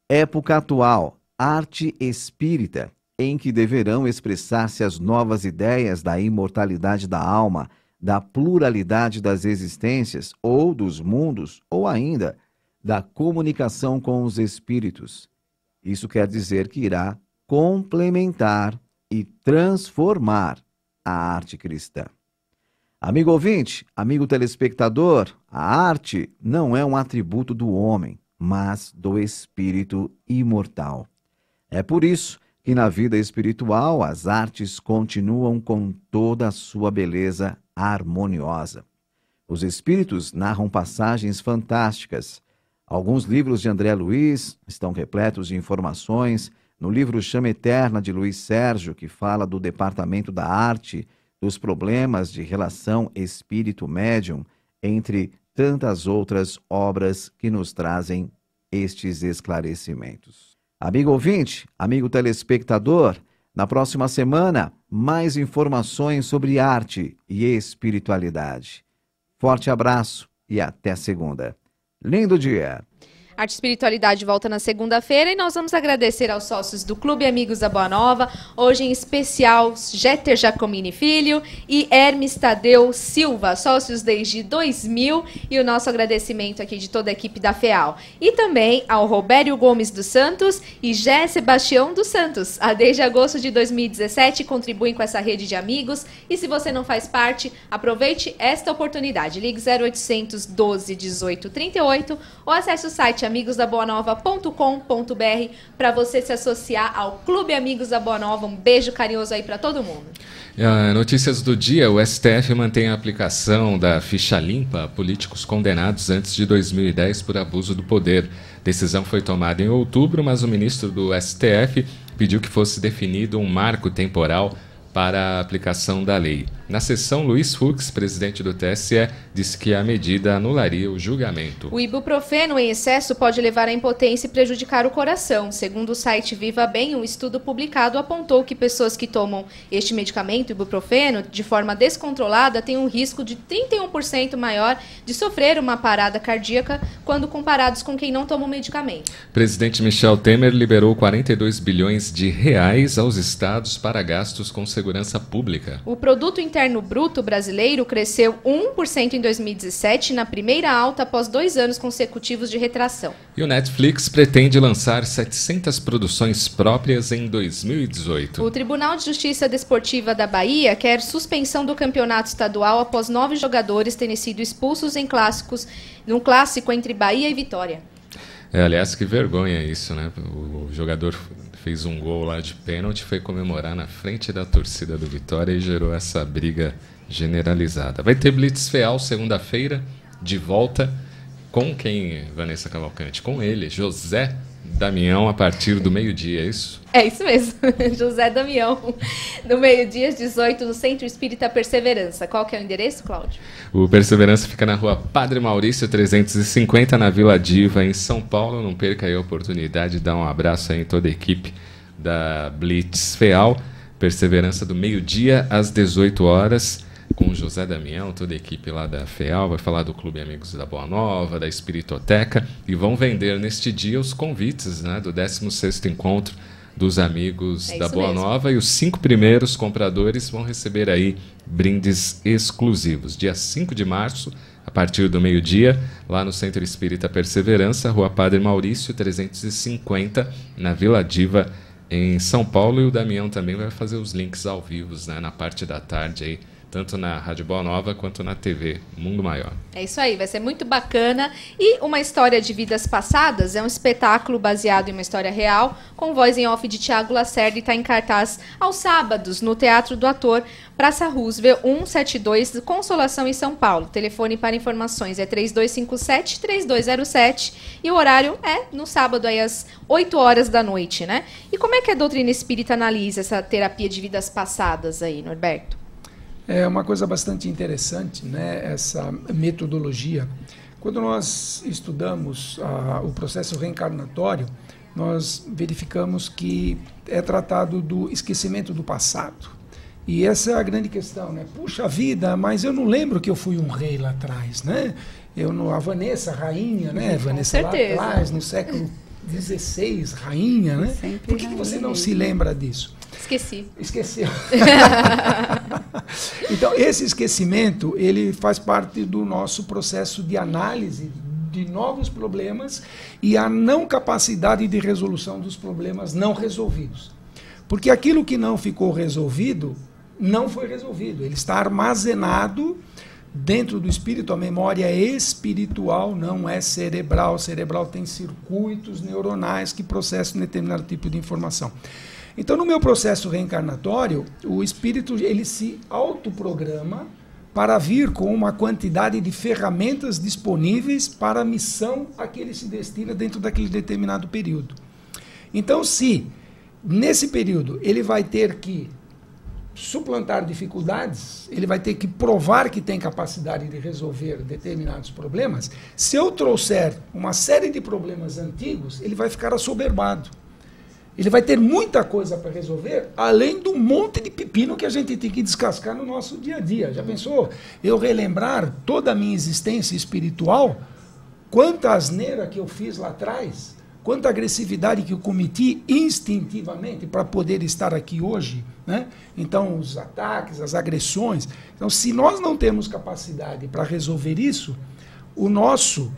Época atual, arte espírita, em que deverão expressar-se as novas ideias da imortalidade da alma, da pluralidade das existências ou dos mundos, ou ainda da comunicação com os espíritos. Isso quer dizer que irá complementar e transformar a arte cristã. Amigo ouvinte, amigo telespectador, a arte não é um atributo do homem, mas do espírito imortal. É por isso que na vida espiritual as artes continuam com toda a sua beleza harmoniosa. Os espíritos narram passagens fantásticas. Alguns livros de André Luiz estão repletos de informações. No livro Chama Eterna, de Luiz Sérgio, que fala do departamento da arte, dos problemas de relação espírito-médium, entre tantas outras obras que nos trazem estes esclarecimentos. Amigo ouvinte, amigo telespectador, na próxima semana, mais informações sobre arte e espiritualidade. Forte abraço e até segunda. Lindo dia! Arte e Espiritualidade volta na segunda-feira e nós vamos agradecer aos sócios do Clube Amigos da Boa Nova, hoje em especial Jeter Giacomini Filho e Hermes Tadeu Silva, sócios desde 2000, e o nosso agradecimento aqui de toda a equipe da FEAL. E também ao Robério Gomes dos Santos e Jé Sebastião dos Santos, desde agosto de 2017 contribuem com essa rede de amigos, e se você não faz parte, aproveite esta oportunidade. Ligue 0800 12 18 38 ou acesse o site amigosdaboanova.com.br para você se associar ao Clube Amigos da Boa Nova. Um beijo carinhoso aí para todo mundo. Notícias do dia: o STF mantém a aplicação da ficha limpa a políticos condenados antes de 2010 por abuso do poder. Decisão foi tomada em outubro, mas o ministro do STF pediu que fosse definido um marco temporal para a aplicação da lei. Na sessão, Luiz Fux, presidente do TSE, disse que a medida anularia o julgamento. O ibuprofeno em excesso pode levar à impotência e prejudicar o coração. Segundo o site Viva Bem, um estudo publicado apontou que pessoas que tomam este medicamento, ibuprofeno, de forma descontrolada, têm um risco de 31% maior de sofrer uma parada cardíaca quando comparados com quem não toma o medicamento. Presidente Michel Temer liberou 42 bilhões de reais aos estados para gastos com segurança pública. O produto interno bruto brasileiro cresceu 1% em 2017, na primeira alta após 2 anos consecutivos de retração. E o Netflix pretende lançar 700 produções próprias em 2018. O Tribunal de Justiça Desportiva da Bahia quer suspensão do campeonato estadual após 9 jogadores terem sido expulsos num clássico entre Bahia e Vitória. Aliás, que vergonha isso, né? O jogador fez um gol lá de pênalti, foi comemorar na frente da torcida do Vitória e gerou essa briga generalizada. Vai ter Blitz FEAL segunda-feira, de volta, Com quem, Vanessa Cavalcante? Com ele, José Damião, a partir do meio-dia, é isso? É isso mesmo, José Damião, no meio-dia, às 18, no Centro Espírita Perseverança. Qual que é o endereço, Cláudio? O Perseverança fica na rua Padre Maurício, 350, na Vila Diva, em São Paulo. Não perca aí a oportunidade de dar um abraço aí em toda a equipe da Blitz FEAL. Perseverança do meio-dia às 18 horas, com o José Damião, toda a equipe lá da FEAL, vai falar do Clube Amigos da Boa Nova, da Espiritoteca, e vão vender neste dia os convites, né, do 16º Encontro dos Amigos da Boa Nova, e os 5 primeiros compradores vão receber aí brindes exclusivos. Dia 5 de março, a partir do meio-dia, lá no Centro Espírita Perseverança, Rua Padre Maurício, 350, na Vila Diva, em São Paulo. E o Damião também vai fazer os links ao vivo, né, na parte da tarde aí, tanto na Rádio Boa Nova quanto na TV Mundo Maior. É isso aí, vai ser muito bacana. E Uma História de Vidas Passadas é um espetáculo baseado em uma história real, com voz em off de Tiago Lacerda, e está em cartaz aos sábados no Teatro do Ator, Praça Roosevelt 172, Consolação, em São Paulo. O telefone para informações é 3257-3207 e o horário é no sábado aí às 8 horas da noite, né? E como é que a doutrina espírita analisa essa terapia de vidas passadas aí, Norberto? É uma coisa bastante interessante, né, essa metodologia. Quando nós estudamos o processo reencarnatório, nós verificamos que é tratado do esquecimento do passado. E essa é a grande questão, né? Puxa vida, mas eu não lembro que eu fui um rei lá atrás, né? A Vanessa, rainha, né? Vanessa lá atrás, no século XVI, rainha, né? Por que você não se lembra disso? Esqueceu. Então, esse esquecimento, ele faz parte do nosso processo de análise de novos problemas e a não capacidade de resolução dos problemas não resolvidos. Porque aquilo que não ficou resolvido, não foi resolvido. Ele está armazenado dentro do espírito. A memória espiritual não é cerebral. Cerebral tem circuitos neuronais que processam determinado tipo de informação. Então, no meu processo reencarnatório, o espírito ele se autoprograma para vir com uma quantidade de ferramentas disponíveis para a missão a que ele se destina dentro daquele determinado período. Então, se nesse período ele vai ter que suplantar dificuldades, ele vai ter que provar que tem capacidade de resolver determinados problemas, se eu trouxer uma série de problemas antigos, ele vai ficar assoberbado. Ele vai ter muita coisa para resolver, além do monte de pepino que a gente tem que descascar no nosso dia a dia. Já pensou? Eu relembrar toda a minha existência espiritual, quanta asneira que eu fiz lá atrás, quanta agressividade que eu cometi instintivamente para poder estar aqui hoje, né? Então, os ataques, as agressões. Então, se nós não temos capacidade para resolver isso, o nosso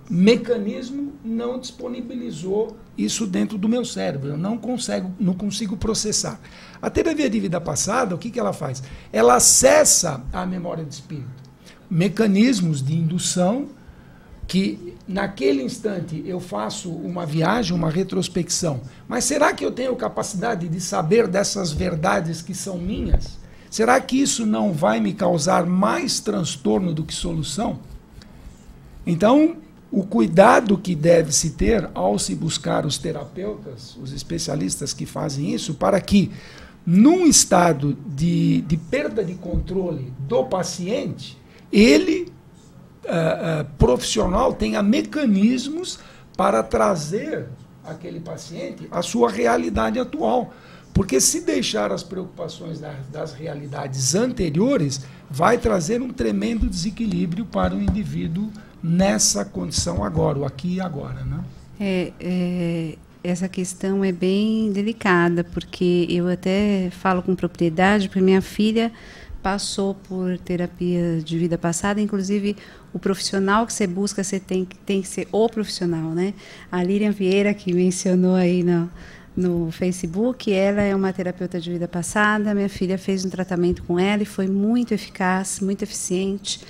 mecanismo não disponibilizou isso dentro do meu cérebro. Eu não consigo processar. A terapia de vida passada, o que ela faz? Ela acessa a memória do espírito. Mecanismos de indução que, naquele instante, eu faço uma viagem, uma retrospecção. Mas será que eu tenho capacidade de saber dessas verdades que são minhas? Será que isso não vai me causar mais transtorno do que solução? Então, o cuidado que deve-se ter ao se buscar os terapeutas, os especialistas que fazem isso, para que, num estado de perda de controle do paciente, ele, profissional, tenha mecanismos para trazer aquele paciente à sua realidade atual. Porque se deixar as preocupações das realidades anteriores, vai trazer um tremendo desequilíbrio para o indivíduo nessa condição agora, o aqui e agora, né? Essa questão é bem delicada, porque eu até falo com propriedade, porque minha filha passou por terapia de vida passada, inclusive o profissional que você busca, você tem que ser o profissional, né? A Lilian Vieira, que mencionou aí no Facebook, ela é uma terapeuta de vida passada, minha filha fez um tratamento com ela e foi muito eficaz, muito eficiente.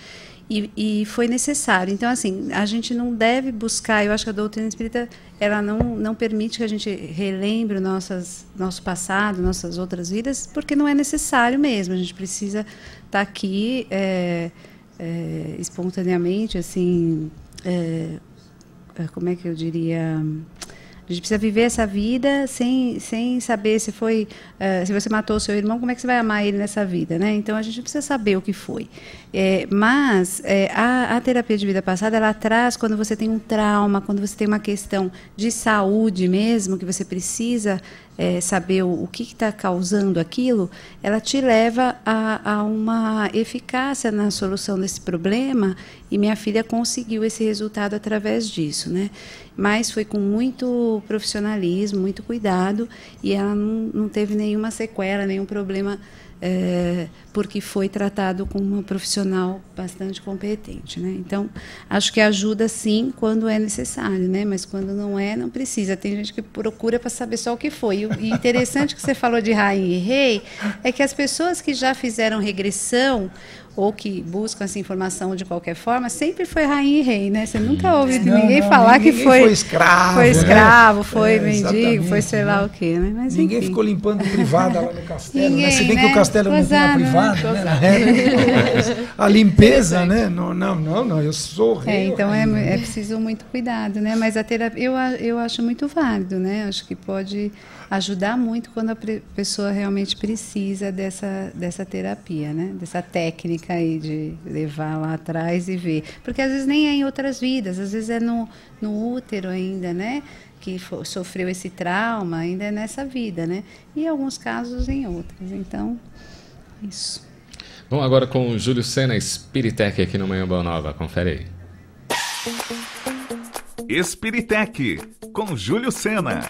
E foi necessário. Então, assim, a gente não deve buscar, eu acho que a doutrina espírita, ela não permite que a gente relembre nosso passado, nossas outras vidas, porque não é necessário mesmo. A gente precisa estar aqui espontaneamente, assim, como é que eu diria? A gente precisa viver essa vida sem saber se você matou o seu irmão, como é que você vai amar ele nessa vida, né? Então a gente precisa saber o que foi. Mas a terapia de vida passada, ela traz quando você tem um trauma, quando você tem uma questão de saúde mesmo, que você precisa saber o que está causando aquilo, ela te leva a uma eficácia na solução desse problema, e minha filha conseguiu esse resultado através disso, né? Mas foi com muito profissionalismo, muito cuidado, e ela não teve nenhuma sequela, nenhum problema, porque foi tratado com uma profissional bastante competente, né? Então, acho que ajuda sim quando é necessário, né? Mas quando não é, não precisa. Tem gente que procura para saber só o que foi. E interessante que você falou de rainha e rei, é que as pessoas que já fizeram regressão ou que buscam essa informação de qualquer forma, sempre foi rainha e rei, né? Você nunca ouve ninguém falar que foi escravo. Foi escravo, né? Foi mendigo, foi sei lá o quê, né? Mas, ninguém ficou limpando privada lá no castelo, né? Se bem que o castelo não tem a privada, né? A limpeza, né? Não, eu sou rei. Então é preciso muito cuidado, né? Mas a terapia eu acho muito válido, né? Acho que pode ajudar muito quando a pessoa realmente precisa dessa terapia, né? Dessa técnica aí de levar lá atrás e ver. Porque às vezes nem é em outras vidas, às vezes é no útero ainda, né? Que sofreu esse trauma, ainda é nessa vida, né? E em alguns casos em outras. Então, isso. Bom, agora com o Júlio Sena, Spiritec aqui no Manhã Boa Nova. Confere aí. Spiritec, com Júlio Sena.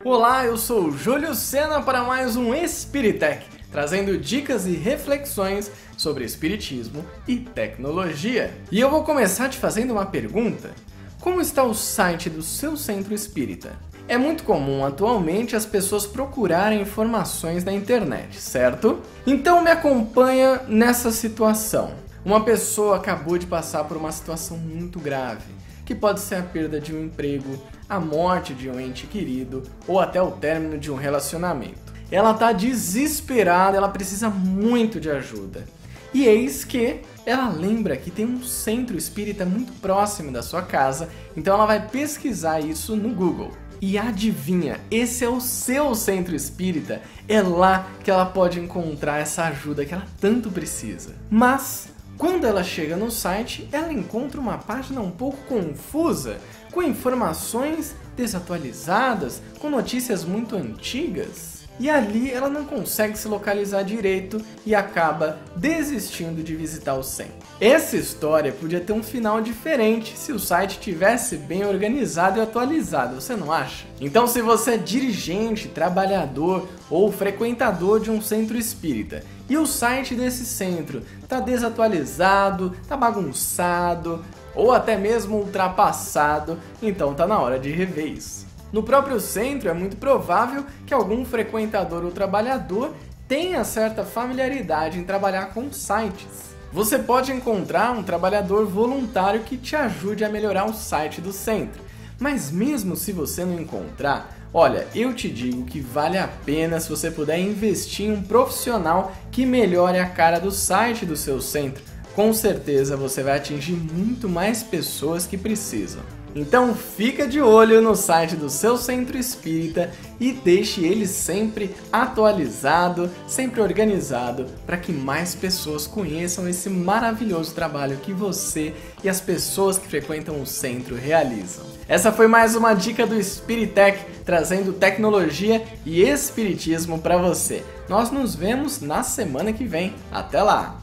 Olá, eu sou o Júlio Sena para mais um Spiritec, trazendo dicas e reflexões sobre espiritismo e tecnologia. E eu vou começar te fazendo uma pergunta. Como está o site do seu centro espírita? É muito comum atualmente as pessoas procurarem informações na internet, certo? Então me acompanha nessa situação. Uma pessoa acabou de passar por uma situação muito grave, que pode ser a perda de um emprego, a morte de um ente querido ou até o término de um relacionamento. Ela está desesperada, ela precisa muito de ajuda. E eis que ela lembra que tem um centro espírita muito próximo da sua casa, então ela vai pesquisar isso no Google. E adivinha, esse é o seu centro espírita, é lá que ela pode encontrar essa ajuda que ela tanto precisa. Mas quando ela chega no site, ela encontra uma página um pouco confusa, com informações desatualizadas, com notícias muito antigas. E ali ela não consegue se localizar direito e acaba desistindo de visitar o centro. Essa história podia ter um final diferente se o site tivesse bem organizado e atualizado, você não acha? Então, se você é dirigente, trabalhador ou frequentador de um centro espírita e o site desse centro está desatualizado, está bagunçado ou até mesmo ultrapassado, então está na hora de rever isso. No próprio centro, é muito provável que algum frequentador ou trabalhador tenha certa familiaridade em trabalhar com sites. Você pode encontrar um trabalhador voluntário que te ajude a melhorar o site do centro. Mas mesmo se você não encontrar, olha, eu te digo que vale a pena se você puder investir em um profissional que melhore a cara do site do seu centro. Com certeza você vai atingir muito mais pessoas que precisam. Então fica de olho no site do seu centro espírita e deixe ele sempre atualizado, sempre organizado, para que mais pessoas conheçam esse maravilhoso trabalho que você e as pessoas que frequentam o centro realizam. Essa foi mais uma dica do Spiritec, trazendo tecnologia e espiritismo para você. Nós nos vemos na semana que vem. Até lá!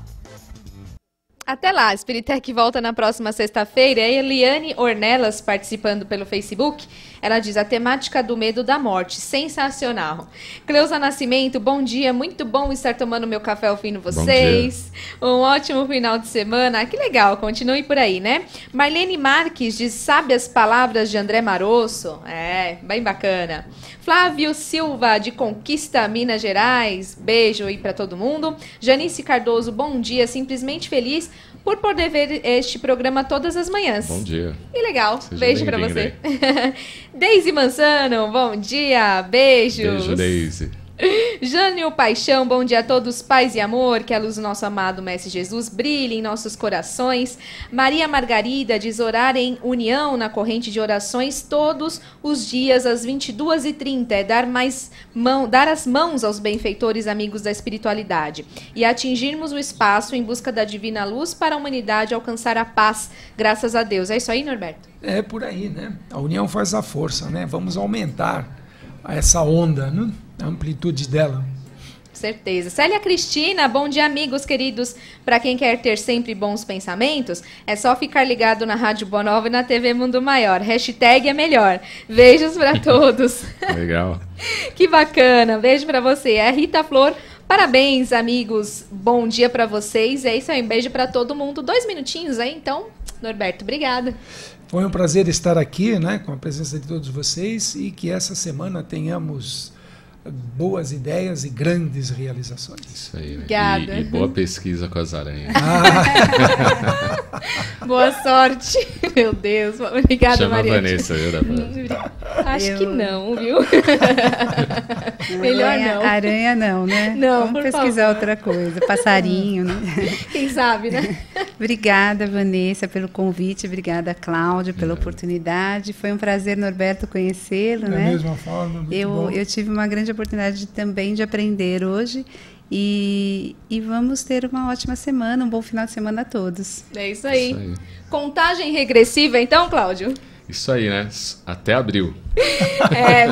Até lá, a Spiritec volta na próxima sexta-feira. E a Eliane Ornelas, participando pelo Facebook, ela diz: a temática do medo da morte, sensacional. Cleusa Nascimento, bom dia, muito bom estar tomando meu café ouvindo vocês. Um ótimo final de semana. Que legal, continue por aí, né? Marlene Marques diz: sabe as palavras de André Marosso? É, bem bacana. Flávio Silva, de Conquista, Minas Gerais, beijo aí pra todo mundo. Janice Cardoso, bom dia, simplesmente feliz por poder ver este programa todas as manhãs. Bom dia. Que legal, beijo pra você. Deise Mansano, bom dia, beijos. Beijo, Deise. Jânio Paixão, bom dia a todos, paz e amor, que a luz do nosso amado Mestre Jesus brilhe em nossos corações. Maria Margarida diz orar em união na corrente de orações todos os dias às 22h30, é dar as mãos aos benfeitores amigos da espiritualidade e atingirmos o espaço em busca da divina luz para a humanidade alcançar a paz, graças a Deus. É isso aí, Norberto? É por aí, né? A união faz a força, né? Vamos aumentar essa onda, né? A amplitude dela. Certeza. Célia Cristina, bom dia, amigos queridos. Para quem quer ter sempre bons pensamentos, é só ficar ligado na Rádio Boa Nova e na TV Mundo Maior. Hashtag é melhor. Beijos para todos. Legal. Que bacana. Beijo para você. É Rita Flor. Parabéns, amigos. Bom dia para vocês. É isso aí. Um beijo para todo mundo. 2 minutinhos aí, então. Norberto, obrigada. Foi um prazer estar aqui, né, com a presença de todos vocês e que essa semana tenhamos boas ideias e grandes realizações. Isso aí. Obrigada. E boa pesquisa com as aranhas. Boa sorte. Meu Deus. Obrigada, Chama Maria. A Vanessa, viu? Acho que não, viu? Melhor não. Aranha não, né? Não, vamos pesquisar favor. outra coisa. Passarinho, né? Quem sabe, né? Obrigada, Vanessa, pelo convite. Obrigada, Cláudio, pela oportunidade. Foi um prazer, Norberto, conhecê-lo, né? Da mesma forma, muito bom. Eu tive uma grande oportunidade também de aprender hoje. E vamos ter uma ótima semana, um bom final de semana a todos. É isso aí. Contagem regressiva, então, Cláudio? Isso aí, né? Até abril. Boa